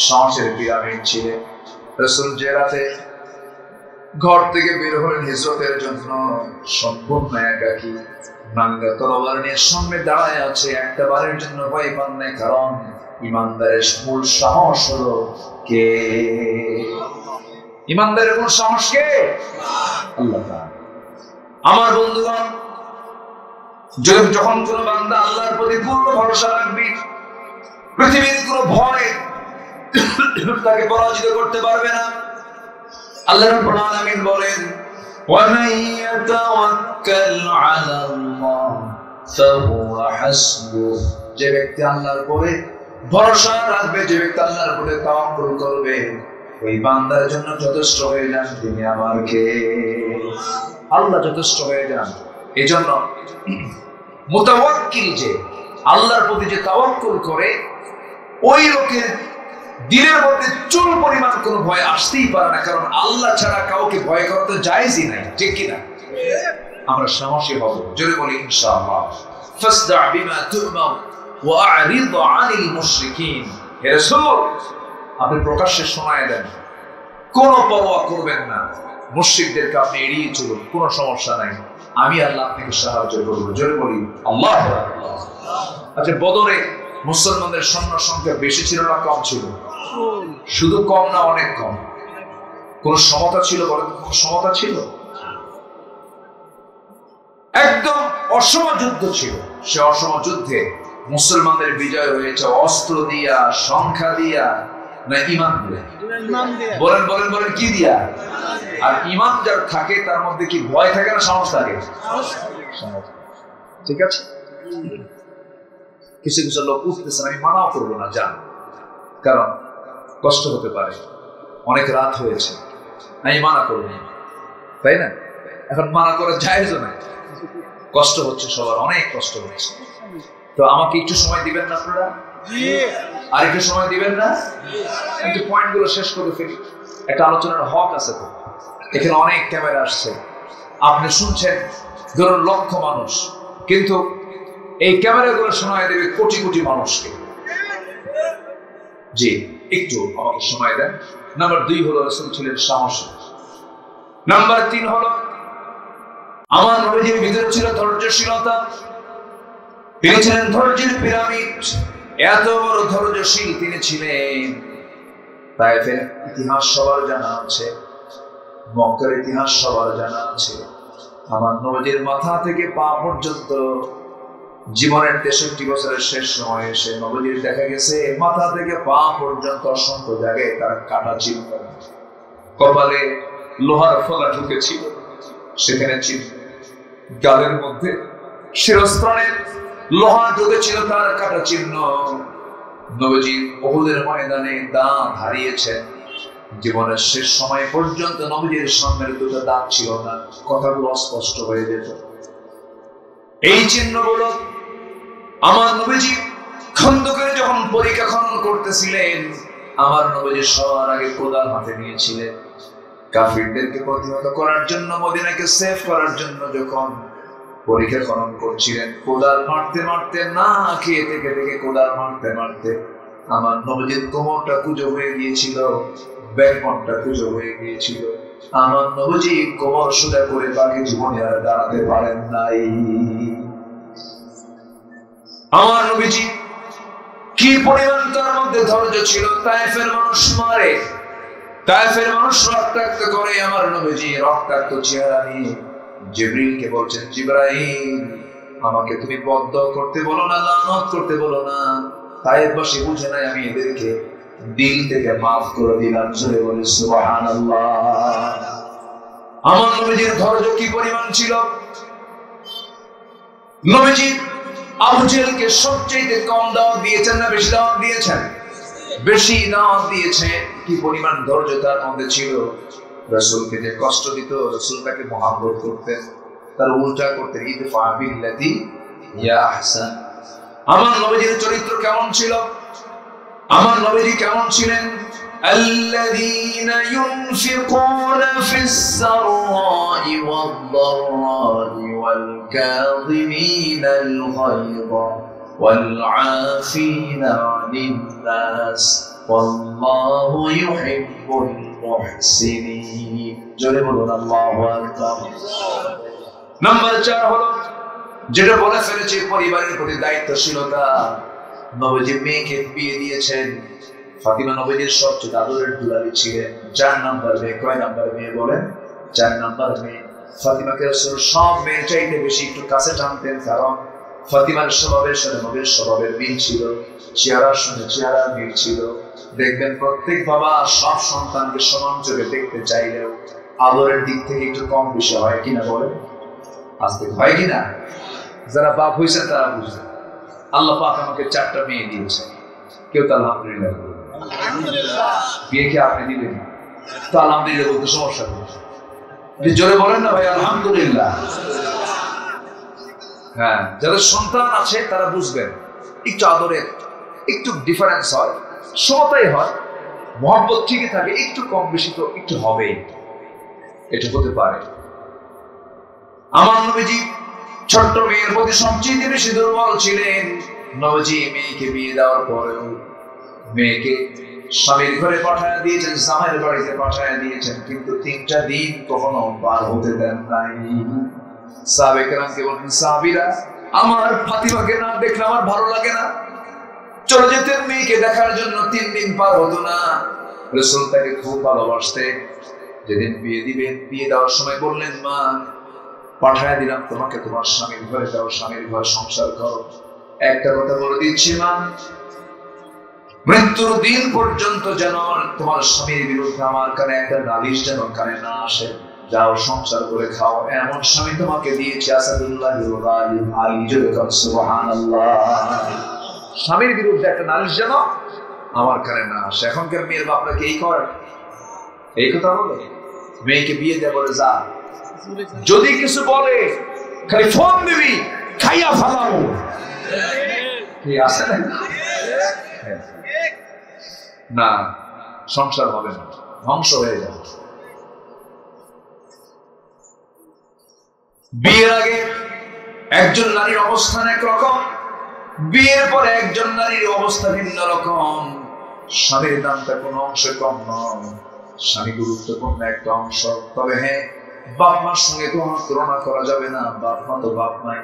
সাহসের পিরামিড ছিলেন। রাসূল যে রাতে ঘর থেকে বের হলেন হিজরতের জন্য, সম্পূর্ণ একাকী, নাঙ্গা তরবারি নিয়ে সামনে দাঁড়ায় আছে, একটা বারের জন্য ভয় পান নাই। কারণ ইমানদারের মূল সাহস হলো কে? ইমানদারের মূল সাহস কে? আল্লাহ তাআলা। আমার বন্ধুগণ, যখন কোন বান্দা আল্লাহর প্রতি পূর্ণ ভরসা রাখবে, পৃথিবীর কোন ভয় তাকে পরাজিত করতে পারবে না। আল্লাহ রাব্বুল আলামিন বলেন وَمَن يَتَوَكَّلْ عَلَى اللَّهِ فَهُوَ حَسْبُهُ, যে ব্যক্তি আল্লাহর উপরে ভরসা রাখবে, যে ব্যক্তি আল্লাহর উপরে তাওয়াক্কুল করবে, ওই বান্দার জন্য যথেষ্ট হয়ে যান তিনি আমার কে। আল্লাহ যথেষ্ট হয়ে যান। এজন্য মুতাওয়াক্কিল, যে আল্লাহর প্রতি যে তাওয়াক্কুল করে, ওই লোকের দিলের মধ্যে চুল পরিমাণ কোনো ভয় আসতেই পারে না, কারণ আল্লাহ ছাড়া কাউকে ভয় করা তো জায়েজই নাই, ঠিক কি না? আমরা সাহসী হব, জোরে বলি ইনশাআল্লাহ। ফাসদা বিমা তু'মার ওয়া আ'রিদ আনিল মুশরিকিন। হে রাসূল, আপনি প্রকাশ্যে শোনায় দেন, কোনো পরোয়া করবেন না, মুশরিকদেরকে আপনি এড়িয়ে চলুন, কোনো সমস্যা নাই, আমি আল্লাহ আপনাকে সাহায্য করব। জোরে বলি আল্লাহু আকবার। আচ্ছা, বদরে মুসলমানদের সৈন্য সংখ্যা বেশি ছিল না কম ছিল? শুধু কম না, অনেক কম। কোন সমতা ছিল? বলেন, কোন সমতা ছিল? একদম অসম যুদ্ধ ছিল। সে অসম যুদ্ধে মুসলমানদের বিজয় হয়েছে অস্ত্র দিয়া, সংখ্যা দিয়া, না ঈমান দিয়া? বলেন বলেন বলেন, কি দিয়া? আর ঈমান যার থাকে তার মধ্যে কি ভয় থাকে না সাহস থাকে? ঠিক আছে। কিছু কিছু লোক উঠতেছেন, আমি মানাও করবো না, যান, কারণ কষ্ট হতে পারে, অনেক রাত হয়েছে, আমি মানা করবো না, তাই না? এখন মানা করা জায়েজও নাই, কষ্ট হচ্ছে, সবার অনেক কষ্ট হচ্ছে। তো আমাকে একটু সময় দিবেন না আপনারা? আর একটু সময় দিবেন না? একটু পয়েন্টগুলো শেষ করে ফেলি। একটা আলোচনার হক আছে তো, এখানে অনেক ক্যামেরা আসছে, আপনি শুনছেন ধরুন লক্ষ মানুষ, কিন্তু এই ক্যামেরাগুলো শোনায় দেবে কোটি কোটি মানুষকে। জি, একটু আমাকে সময় দেন। নাম্বার 2 হলো রাসূল ছিলেন সাহসী। নাম্বার 3 হলো আমার নবীজির ভিতরে ছিল ধৈর্যশীলতা। তিনি ছিলেন ধৈর্যের পিরামিড, এত বড় ধৈর্যশীল তিনি ছিলেন। তায়েফের ইতিহাস সবার জানা আছে, মক্কার ইতিহাস সবার জানা আছে। আমার নবীজির মাথা থেকে পা পর্যন্ত জীবনের 63 বছরের শেষ সময়ে এসে নবীজির দেখা গেছে মাথা থেকে পা পর্যন্ত অসংখ্য জায়গায় তার কাটা চিহ্ন, কপালে লোহার ফলা ঢুকেছিল, সেখানে চিহ্ন, গালের মধ্যে শিরস্ত্রাণে লোহা ঢুকেছিল, তার কাটা চিহ্ন। নবীজি উহুদের ময়দানে দাঁত হারিয়েছেন, জীবনের শেষ সময় পর্যন্ত নবীজির সামনের দুটো দাঁত ছিল না, কথাগুলো অস্পষ্ট হয়ে যেত। এই চিহ্নগুলো আমার নবীজি খন্দকের যখন পরীক্ষা খনন করতেছিলেন, আমার নবীজি সবার আগে কোদাল হাতে নিয়েছিলেন। কাফিরদেরকে প্রতিহত করার জন্য, মদিনাকে সেভ করার জন্য যখন পরীক্ষা খনন করছিলেন, কোদাল মারতে মারতে, না খেয়ে থেকে থেকে কোদাল মারতে মারতে আমার নবীজির কোমরটা কুঁজো হয়ে গিয়েছিল, ব্যাকবনটা কুঁজো হয়ে গিয়েছিল। আমার নবীজি কোমর সোজা করে বাকি জীবনে আর দাঁড়াতে পারেন নাই। আমার নবীজি কি পরিমাণ তার মধ্যে ধৈর্য ছিল। তায়েফের মানুষ মারে, তায়েফের মানুষ রক্তাক্ত করে, আমার নবীজি রক্তাক্ত চেহারা নিয়ে জিবরিলকে বলছেন, জিবরাইল, আমাকে তুমি বদদোয়া করতে বলো না, লানত করতে বলো না। তায়েফবাসী বুঝে নাই আমি এদেরকে দিল থেকে মাফ করে দিলাম। জোরে বলি সুবহানাল্লাহ। আমার নবীজির ধৈর্য কি পরিমাণ ছিল। নবীজি আবু জেহেলকে সবচেয়ে কম দাওয়াত দিয়েছেন না বেশি দাওয়াত দিয়েছেন? বেশি দাওয়াত দিয়েছেন। কি পরিমাণ ধৈর্য তার মধ্যে ছিল। রাসূলকে যে কষ্ট দিত, রাসূল তাকে মহব্বত করতেন, তার উল্টা করতেন, ইদফা বিল্লাতি ইয়া আহসান। আমার নবীজির চরিত্র কেমন ছিল? আমার নবীজি কেমন ছিলেন? আল্লাযীনা ইউনফিকুনা ফিস সাররাই ওয়াদ দাররাই ওয়াল কাযিমিনাল গায়যা ওয়াল আফিনা আনিন নাস ওয়াল্লাহু ইউহিব্বুল মুহসিনিন। জোরে বলুন আল্লাহু আকবার। নাম্বার 4 হলো যেটা বলে ফেলেছি, পরিবারের প্রতি দায়িত্বশীলতা। নবীজি মেয়েকে বিয়ে দিয়েছেন, ফাতিমা নবীজির সবচেয়ে আদরের দুলালি ছিলেন। 4 নাম্বার মেয়ে। কয় নাম্বার মেয়ে বলেন? 4 নাম্বার মেয়ে। ফাতিমাকে রাসূল সব মেয়ের চাইতে বেশি একটু কাছে টানতেন, কারণ ফাতিমার স্বভাবের সাথে নবীর স্বভাবের মিল ছিল, চেহারার সঙ্গে চেহারার মিল ছিল। দেখবেন প্রত্যেক বাবা সব সন্তানকে সমান চোখে দেখতে চাইলেও আদরের দিক থেকে একটু কম বেশি হয় কিনা বলেন? আজকে হয় কিনা? যারা বাপ হয়েছেন তারা বুঝবেন। আল্লাহ পাক আমাকে 4টা মেয়ে দিয়েছে, কেউ তো আলহামদুলিল্লাহ বিয়ে কি আপনি দিলেন তো আলহামদুলিল্লাহ বলতে সমস্যা নেই, জোরে বলেন না ভাই আলহামদুলিল্লাহ। হ্যাঁ, যাদের সন্তান আছে তারা বুঝবেন একটু আদরের একটু ডিফারেন্স হয়, সমতাই হয়, মহব্বত ঠিকই থাকে, একটু কম বেশি তো একটু হবেই, এটা হতে পারে। আমার নবীজি ছোট্ট মেয়ের প্রতি সবচেয়ে বেশি দুর্বল ছিলেন। নবীজি মেয়েকে বিয়ে দেওয়ার পরেও মেয়েকে স্বামীর ঘরে পাঠায় দিয়েছেন, জামাইয়ের বাড়িতে পাঠায় দিয়েছেন, কিন্তু 3টা দিন কখনো পার হতে দেন নাই। সাহাবে কেরামকে বলেন, সাহাবীরা আমার ফাতিমাকে না দেখলে আমার ভালো লাগে না। চলে যেতেন মেয়েকে দেখার জন্য, 3 দিন পার হতো না। রাসূল তাকে খুব ভালোবাসতেন। যেদিন বিয়ে দিবেন, বিয়ে দেওয়ার সময় বললেন, মা পাঠায় দিলাম তোমাকে তোমার স্বামীর ঘরে যাও, স্বামীর ঘরে সংসার করো। একটা কথা বলে দিচ্ছি মা, মৃত্যুর দিন পর্যন্ত যেন তোমার স্বামীর বিরুদ্ধে আমার কানে একটা নালিশ যেন কানে না আসে। যাও সংসার করে খাও, এমন স্বামী তোমাকে দিয়েছি আসাদুল্লাহ আলী জোরে সুবহানাল্লাহ। স্বামীর বিরুদ্ধে একটা নালিশ যেন আমার কানে না আসে। এখনকার মেয়ের বাপরা কি এই করে? এই কথা বলে মেয়েকে বিয়ে দেয়, বলে যা, যদি কিছু বলে খালি ফোন দিবি, খাইয়া ফালাবো। কি আছে না? সংসার হবে না, ধ্বংস হয়ে যাবে। বিয়ের আগে একজন নারীর অবস্থান একরকম, বিয়ের পরে একজন নারীর অবস্থা ভিন্ন রকম। স্বামীর দামটা কোনো অংশে কম নয়, স্বামী গুরুত্বপূর্ণ একটা অংশ। তবে হ্যাঁ, বাপ মার সঙ্গে কোনো তুলনা করা যাবে না, বাপ মা তো বাপ নাই,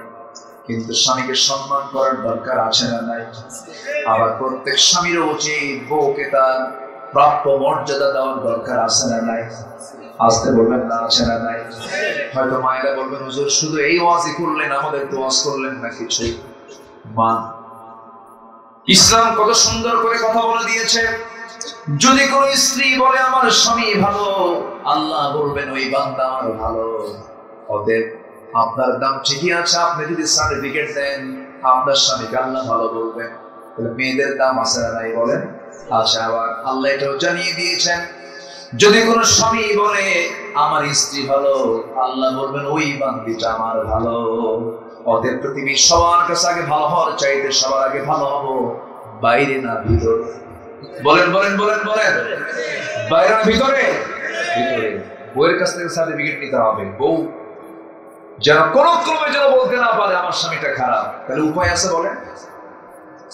কিন্তু স্বামীকে সম্মান করার দরকার আছে না নাই? আবার প্রত্যেক স্বামীরও উচিত বউকে তার প্রাপ্য মর্যাদা দেওয়ার দরকার আছে না নাই? আসতে বলবেন না, আছে না নাই? হয়তো মায়েরা বলবেন, হুজুর শুধু এই ওয়াজই করলেন, আমাদের তো ওয়াজ করলেন না কিছুই। মা, ইসলাম কত সুন্দর করে কথা বলে দিয়েছে। যদি কোন স্ত্রী বলে আমার স্বামী ভালো, আল্লাহ বলবেন ওই বান্দা আমার ভালো। অতএব আপনার দাম ঠিকই আছে। আপনি যদি সার্টিফিকেট দেন আপনার স্বামীকে আল্লাহ ভালো বলবেন, তাহলে মেয়েদের দাম আছে না নাই বলেন? আচ্ছা, আবার আল্লাহ এটাও জানিয়ে দিয়েছেন, যদি কোন স্বামী বলে আমার স্ত্রী ভালো, আল্লাহ বলবেন ওই বান্দিটা আমার ভালো। অতএব পৃথিবীর সবার কাছে আগে ভালো হওয়ার চাইতে সবার আগে ভালো হবো, বাইরে না ভিতর। বলেন বলেন বলেন বলেন, বাইরে না ভিতরে? ভিতরে। বউয়ের কাছ থেকে সার্টিফিকেট নিতে হবে। বউ যেন কোনো ক্রমে যেন বলতে না পারে আমার স্বামীটা খারাপ। তাহলে উপায় আছে বলেন?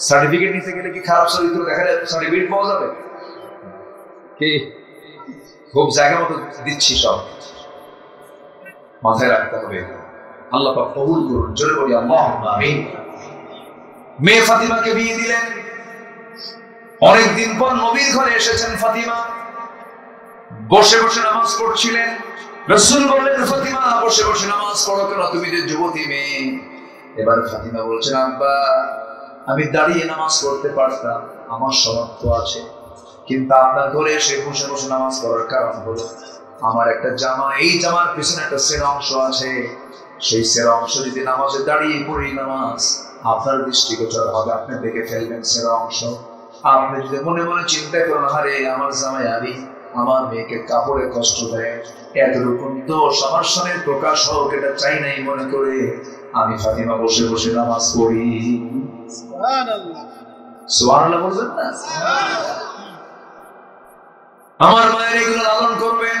সার্টিফিকেট নিতে গেলে কি খারাপ চরিত্র দেখা যায় সার্টিফিকেট পাওয়া যাবে কি? খুব জায়গা মতো দিচ্ছি, সব মাথায় রাখতে হবে। আল্লাহ পাক কবুল করুন, জোরে বলি আল্লাহুম্মা আমিন। মেয়ে ফাতিমাকে বিয়ে দিলেন। অনেকদিন পর নবীর ঘরে এসেছেন ফাতিমা, বসে বসে নামাজ পড়ছিলেন। রাসূল বললেন, ফাতিমা বসে বসে নামাজ পড়ো কেন? তুমি যে যুবতী মেয়ে। এবার ফাতিমা বলছেন, আব্বা আমি দাঁড়িয়ে নামাজ পড়তে পারতাম, আমার সামর্থ্য আছে, কিন্তু আপনার ঘরে এসে বসে বসে নামাজ পড়ার কারণ হলো আমার একটা জামা, এই জামার পিছনে একটা সেরা অংশ আছে। সেই সেরা অংশ যদি নামাজে দাঁড়িয়ে পড়ি নামাজ আপনার দৃষ্টিগোচর হবে, আপনি দেখে ফেলবেন সেরা অংশ। আপনি যদি মনে মনে চিন্তা করেন, আরে আমার জামাই আলী আমার মেয়েকে কাপড়ে কষ্ট দেয়, এতটুকু দোষ আমার স্বামীর প্রকাশ হোক, এটা চাই নাই মনে করে আমি ফাতিমা বসে বসে নামাজ পড়ি। সুবহানাল্লাহ, সুবহানাল্লাহ বলবেন না? আমার মায়ের এগুলো লালন করবেন।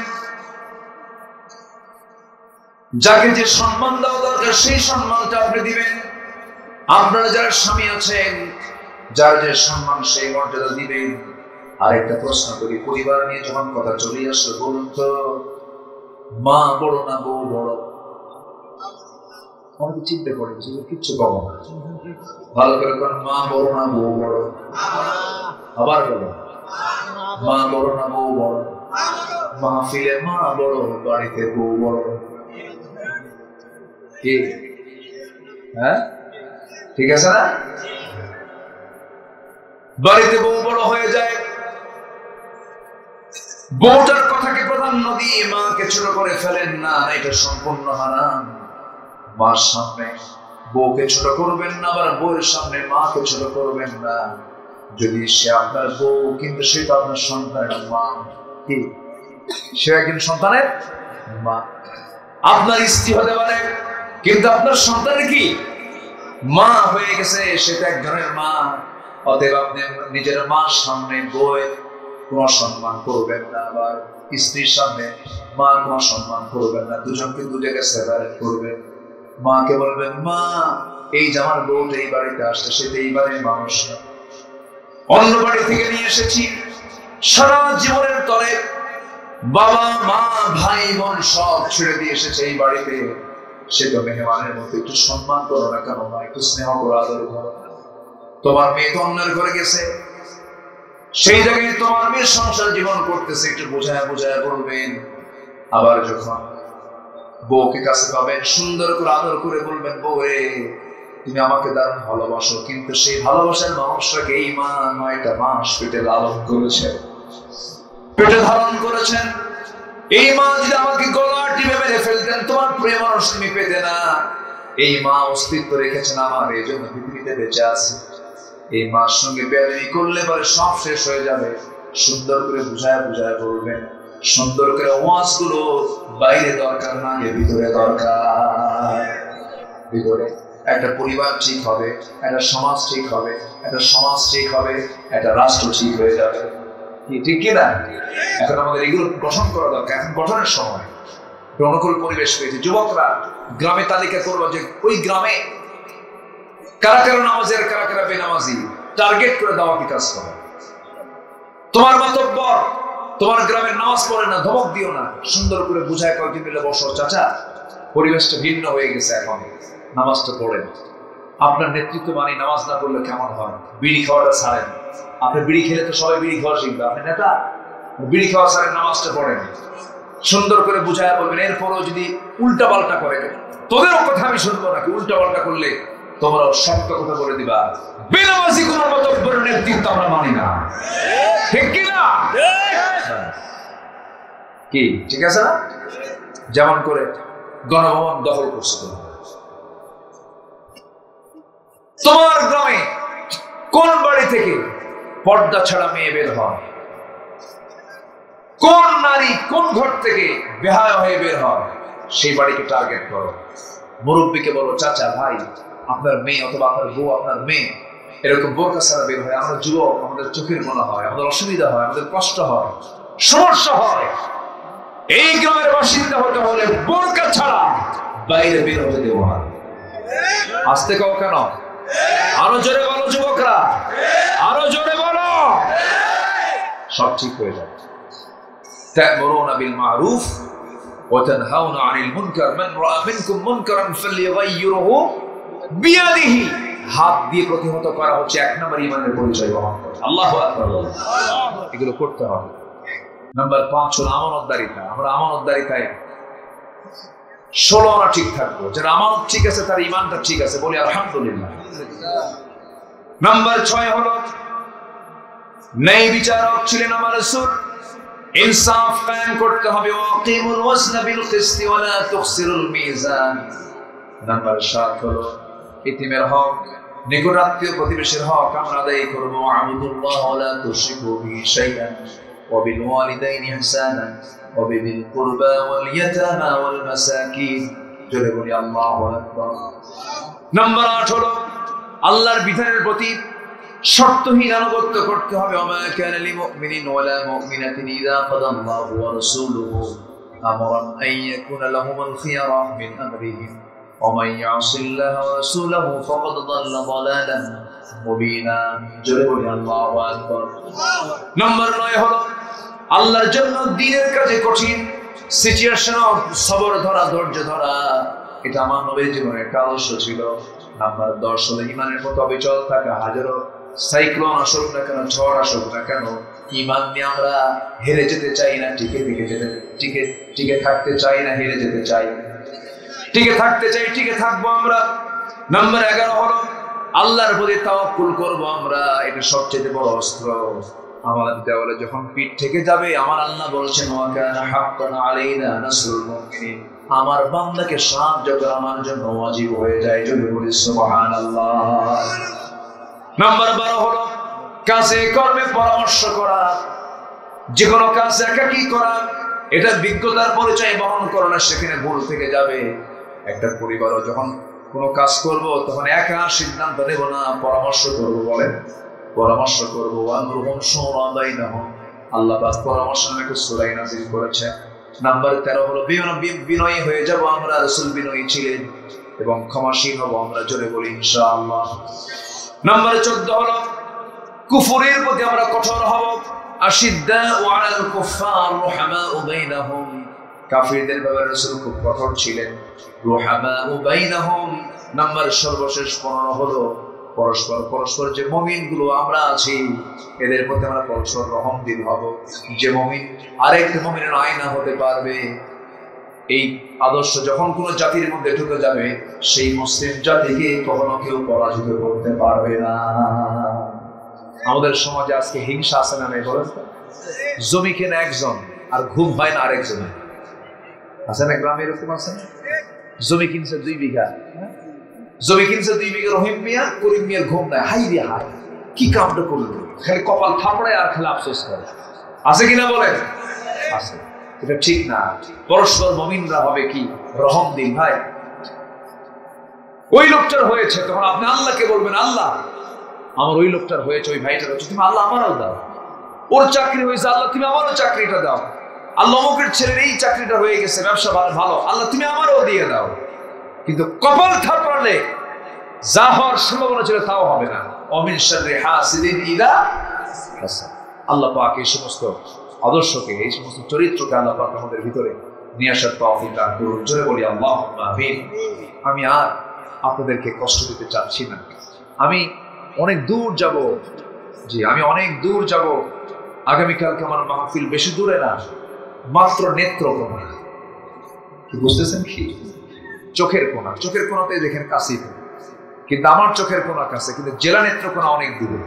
যাকে যে সম্মান দেওয়া দরকার সেই সম্মানটা আপনি দিবেন। আপনারা যারা স্বামী আছেন, যার যে সম্মান সেই মর্যাদা দিবেন। আরেকটা প্রশ্ন করি, পরিবার নিয়ে যখন কথা চলে আসলো, বলুন তো মা বড় না বউ বড়? অনেকে চিন্তা করেন কিচ্ছু কম না। ভালো করে বলেন, মা বড় না বউ বড়? আবার বলো, মা বড় না বউ বড়? মাহফিলে মা বড়, বাড়িতে বউ বড়। কি? হ্যাঁ, ঠিক আছে না? বাড়িতে বউ বড় হয়ে যায়, বউটার কথাকে প্রাধান্য দিয়ে মাকে ছোট করে ফেলেন না, এটা সম্পূর্ণ হারাম। মার সামনে বউকে ছোট করবেন না, আবার বউয়ের সামনে মাকে ছোট করবেন না। যদি সে আপনার বউ, কিন্তু সে তো আপনার সন্তানের মা। কি সে একজন সন্তানের মা? আপনার স্ত্রী হতে পারে, কিন্তু আপনার সন্তানের কি মা হয়ে গেছে, সেটা এক ধরনের মা। অতএব আপনি নিজের মার সামনে বউয়ের কোনো সম্মান করবেন না, আবার স্ত্রীর সামনে মার কোনো সম্মান করবেন না। দুজনকে দু জায়গায় সেপারেট করবেন। মাকে বলবেন, মা এই যে আমার বউটা এই বাড়িতে আসছে, সেটা এই বাড়ির মানুষ না, অন্য বাড়ি থেকে নিয়ে এসেছি। সারা জীবনের তরে বাবা মা ভাই বোন সব ছেড়ে দিয়ে এসেছে এই বাড়িতে, সে তো মেহমানের মতো, একটু সম্মান করো না কেন মা, একটু স্নেহ করো, আদর করো। তোমার মেয়ে তো অন্যের ঘরে গেছে, সেই জায়গায় তোমার মেয়ে সংসার জীবন করতেছে, একটু বোঝায় বোঝায় বলবেন। আবার যখন বউকে কাছে পাবেন, সুন্দর করে আদর করে বলবেন, বউ রে তুমি আমাকে দারুণ ভালোবাসো, কিন্তু সেই ভালোবাসার মানুষটাকে এই মা 9টা মাস পেটে লালন করেছে, পেটে ধারণ করেছেন। এই মা যদি আমাকে গলা টিপে মেরে ফেলতেন, তোমার প্রিয় মানুষ তুমি পেতে না। এই মা অস্তিত্ব রেখেছেন আমার, এই জন্য পৃথিবীতে বেঁচে আছে। এই মার সঙ্গে বেয়াদবি করলে পরে সব শেষ হয়ে যাবে। সুন্দর করে বুঝায় বুঝায় বলবেন, সুন্দর করে ওয়াজগুলো বাইরে দরকার না, ভিতরে দরকার। ভিতরে একটা পরিবার ঠিক হবে, একটা সমাজ ঠিক হবে, একটা সমাজ ঠিক হবে, একটা রাষ্ট্র ঠিক হয়ে যাবে। কি ঠিক কিনা? এখন আমাদের এগুলো গঠন করা দরকার। এখন গঠনের সময়, অনুকূল পরিবেশ পেয়েছে। যুবকরা গ্রামে তালিকা করবো যে ওই গ্রামে কারা কারা নামাজের, কারা কারা বেনামাজি, টার্গেট করে দাওয়াতি কাজ করো। তোমার মাতব্বর তোমার গ্রামের নামাজ পড়ে না, ধমক দিও না, সুন্দর করে বুঝায় কয়েকদিন মিলে বসো, চাচা পরিবেশটা ভিন্ন হয়ে গেছে, এখন নামাজটা পড়েন। আপনার নেতৃত্ব মানে নামাজ না পড়লে কেমন হয়? বিড়ি খাওয়াটা ছাড়েন। আপনি বিড়ি খেলে তো সবাই বিড়ি খাওয়া শিখবে, আপনি নেতা, বিড়ি খাওয়া ছাড়েন, নামাজটা পড়েন। সুন্দর করে বুঝায় বলবেন। এরপরও যদি উল্টা পাল্টা করে, তোদেরও কথা আমি শুনবো নাকি? উল্টা পাল্টা করলে তোমরাও সত্য কথা বলে দিবা। বেনামাজি কোন মাতব্বরের নেতৃত্ব আমরা মানি না, ঠিক কিনা? কি ঠিক আছে না? যেমন করে গণভবন দখল করছে, তোমার গ্রামে কোন বাড়ি থেকে পর্দা ছাড়া মেয়ে বের হয়? কোন নারী কোন ঘর থেকে বেহায়া হয়ে বের হয়? সেই বাড়িকে টার্গেট করো। মুরব্বীকে বলো, চাচা ভাই আপনার মেয়ে অথবা আপনার বউ, আপনার মেয়ে এরকম বোরকা ছাড়া বের হয়। আমরা যুবক, আমাদের চোখের মনে হয়, আমাদের অসুবিধা হয়, আমাদের কষ্ট হয়, সমস্যা হয়। এই গ্রামের বাসিন্দা হতে হলে বোরকা ছাড়া বাইরে বের হতে দেবো না। আসতে কও কেন? আরো জোরে বলো যুবকরা, আরো জোরে বলো। সব ঠিক হয়ে যাবে। তা'মুরুনা বিল মা'রুফ ওয়া তানহাউনা 'আনিল মুনকার, মান রা'a মিনকুম মুনকারান ফালইয়ুগাইয়িরহু বিয়াদিহি। হাত দিয়ে প্রতিহত করা হচ্ছে 1 নম্বর ঈমানের পরিচয় বহন করে। আল্লাহু আকবার। এগুলো করতে হবে। নাম্বার 5 হলো আমানতদারিতা। আমরা আমানতদারিতায় 16 আনা ঠিক থাকবো। যারা আমানত ঠিক আছে তার ঈমানটা ঠিক আছে, বলি আলহামদুলিল্লাহ। নাম্বার 6 হলো ন্যায় বিচারক ছিলেন আমার রাসূল। ইনসাফ কায়েম করতে হবে। ওয়াকিমুল ওয়াজনা বিল কিসতি ওয়া লা তুখসিরুল মিজান। নাম্বার 7 হলো ইতিমের হক, নিকটাত্মীয় প্রতিবেশীর হক আমরা আদায় করব। আ'বুদুল্লাহ ওয়া লা তুশরিকু বিহি শাইআন ওয়া বিল ওয়ালিদাইনি ইহসানান ওয়া বিল কুরবা ওয়াল ইয়াতামা ওয়াল মাসাকিন। জোরে বলি আল্লাহু আকবার। নাম্বার 8 হলো আল্লাহর বিধানের প্রতি শর্তহীন আনুগত্য করতে হবে। ওয়া মা কানা লিল মুমিনিন ওয়া লা মুমিনাতিন ইযা কাদাল্লাহু ওয়া রাসূলুহু আমরান আন ইয়াকুনা লাহুমুল খিয়ারা মিন আমরিহিম ওয়া মান ইয়াসিল্লাহা ওয়া রাসূলুহু ফাকাদ দাল্লা দালালান মুবিনা। জোরে বলি আল্লাহু আকবার। নাম্বার 9 হলো আল্লাহর জন্য দ্বীনের কাজে কঠিন সিচুয়েশন সবর ধরা, ধৈর্য ধরা। এটা আমার নবীর জীবনে একটা আদর্শ ছিল। নাম্বার 10 হলো ঈমানের মতো অবিচল থাকা। হাজারো সাইক্লোন আসুক না কেন, ঝড় আসুক না কেন, ঈমান নিয়ে আমরা হেরে যেতে চাই না, টিকে থাকতে চাই না, হেরে যেতে চাই, টিকে থাকতে চাই, টিকে থাকবো আমরা। নাম্বার 11 হলো আল্লাহর প্রতি তাওয়াক্কুল করব আমরা, এটা সবচেয়ে বড় অস্ত্র। আমাদের দেওয়ালে যখন পিঠ থেকে যাবে, আমার আল্লাহ বলেছেন ওয়া কানা হাক্কান আলাইনা নাসরুল মুমিনিন, আমার বান্দাকে সাহায্য করা আমার জন্য ওয়াজিব হয়ে যায়। যদি বলি সুবহানাল্লাহ। নাম্বার 12 হলো কাজে কর্মে পরামর্শ করা। যে কোনো কাজ একাকী করা, এটা বিজ্ঞতার পরিচয় বহন করে না, সেখানে ভুল থেকে যাবে। একটা পরিবারও যখন কোনো কাজ করব তখন একা সিদ্ধান্ত নেব না, পরামর্শ করব। বলেন পরামর্শ করবো। আল্লাহ পাক পরামর্শ নামে একটা সূরা নাযিল করেছে। নাম্বার 13 হলো বিনয়ী হয়ে যাব আমরা। রাসূল বিনয়ী ছিলেন এবং ক্ষমাশীল হব আমরা। জোরে বলি ইনশাআল্লাহ। নাম্বার 14 হলো কুফরের প্রতি আমরা কঠোর হব। আশিদ্দাউ আলাল কুফফার রুহামাউ বাইনাহুম, কাফিরদের ব্যাপারে রাসূল খুব কঠোর ছিলেন। রুহামাউ বাইনাহুম। নাম্বার সর্বশেষ 15 হলো পরস্পর যে মুমিনগুলো আমরা আছি, এদের প্রতি আমরা পরস্পর রহমদিল হব। যে মুমিন আরেকটা মুমিনের আয়না হতে পারবে, এই আদর্শ যখন কোন জাতির মধ্যে ঢুকে যাবে, সেই মুসলিম জাতিকে কখনো কেউ পরাজিত করতে পারবে না। আমাদের সমাজে আজকে হিংসা আছে না? বলেন, জমি কেনা একজন আর ঘুম হয় না আরেকজনের। আছে না গ্রামে? এরকম আছে না? জমি কিনছে 2 বিঘা, জমি কিনছে 2 বিঘা, রহিম মিয়া করিম মিয়ার ঘুম নাই। হাই রে হাই, কি কামটা করলো, খালি কপাল থাপড়ায় আর খালি আফসোস করে। আছে কিনা বলেন? আছে। এটা ঠিক না। পরস্পর মুমিনরা হবে কি রহমদিল। ভাই ওই লোকটার হয়েছে, তখন আপনি আল্লাহকে বলবেন, আল্লাহ আমার ওই লোকটার হয়েছে, ওই ভাইটার হয়েছে, তুমি আল্লাহ আমারও দাও। ওর চাকরি হয়েছে, আল্লাহ তুমি আমারও চাকরিটা দাও। আল্লাহ অমুকের ছেলের এই চাকরিটা হয়ে গেছে, ব্যবসা ভালো, আল্লাহ তুমি আমারও দিয়ে দাও। কিন্তু কপাল থাপড়ালে যা হওয়ার সম্ভাবনা ছিল তাও হবে না। অমিন শাররি হাসিদিন ইযা হাসাদ। আল্লাহ পাক এই সমস্ত আদর্শকে, এই সমস্ত চরিত্রকে আল্লাহ পাক আমাদের ভিতরে নিয়ে আসার তৌফিক দান করুন। জোরে বলি আল্লাহুম্মা আমিন। আমি আর আপনাদেরকে কষ্ট দিতে চাচ্ছি না। আমি অনেক দূর যাব, জি আমি অনেক দূর যাব। আগামীকালকে আমার মাহফিল বেশি দূরে না, মাত্র নেত্রকোনা। কি বুঝতেছেন? কি চোখের কোনা, চোখের কোনাতে দেখেন কাছেই, কিন্তু আমার চোখের কোনা কাছে, কিন্তু জেলা নেত্রকোনা অনেক দূরে।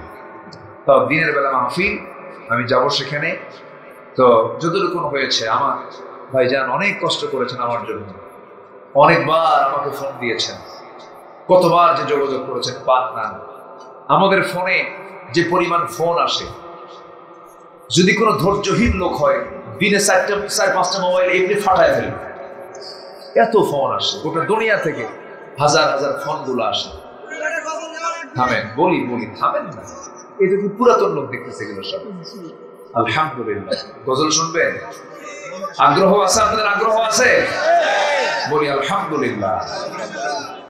তো দিনের বেলা মাহফিল, আমি যাব সেখানে। তো যতটুকু হয়েছে, আমার ভাইজান অনেক কষ্ট করেছেন আমার জন্য, অনেকবার আমাকে ফোন দিয়েছেন, কতবার যে যোগাযোগ করেছেন পান না। আমাদের ফোনে যে পরিমাণ ফোন আসে, যদি কোনো ধৈর্যহীন লোক হয় দিনে 4-5টা মোবাইল এমনি ফাটায় ফেলবে। এত ফোন আসে গোটা দুনিয়া থেকে, হাজার হাজার ফোনগুলো আসে। থামেন, বলি থামেন না। এটা কি পুরাতন লোক দেখতেছে এগুলো সব। আলহামদুলিল্লাহ। গজল শুনবেন? আগ্রহ আছে আপনাদের? আগ্রহ আছে? বলি আলহামদুলিল্লাহ।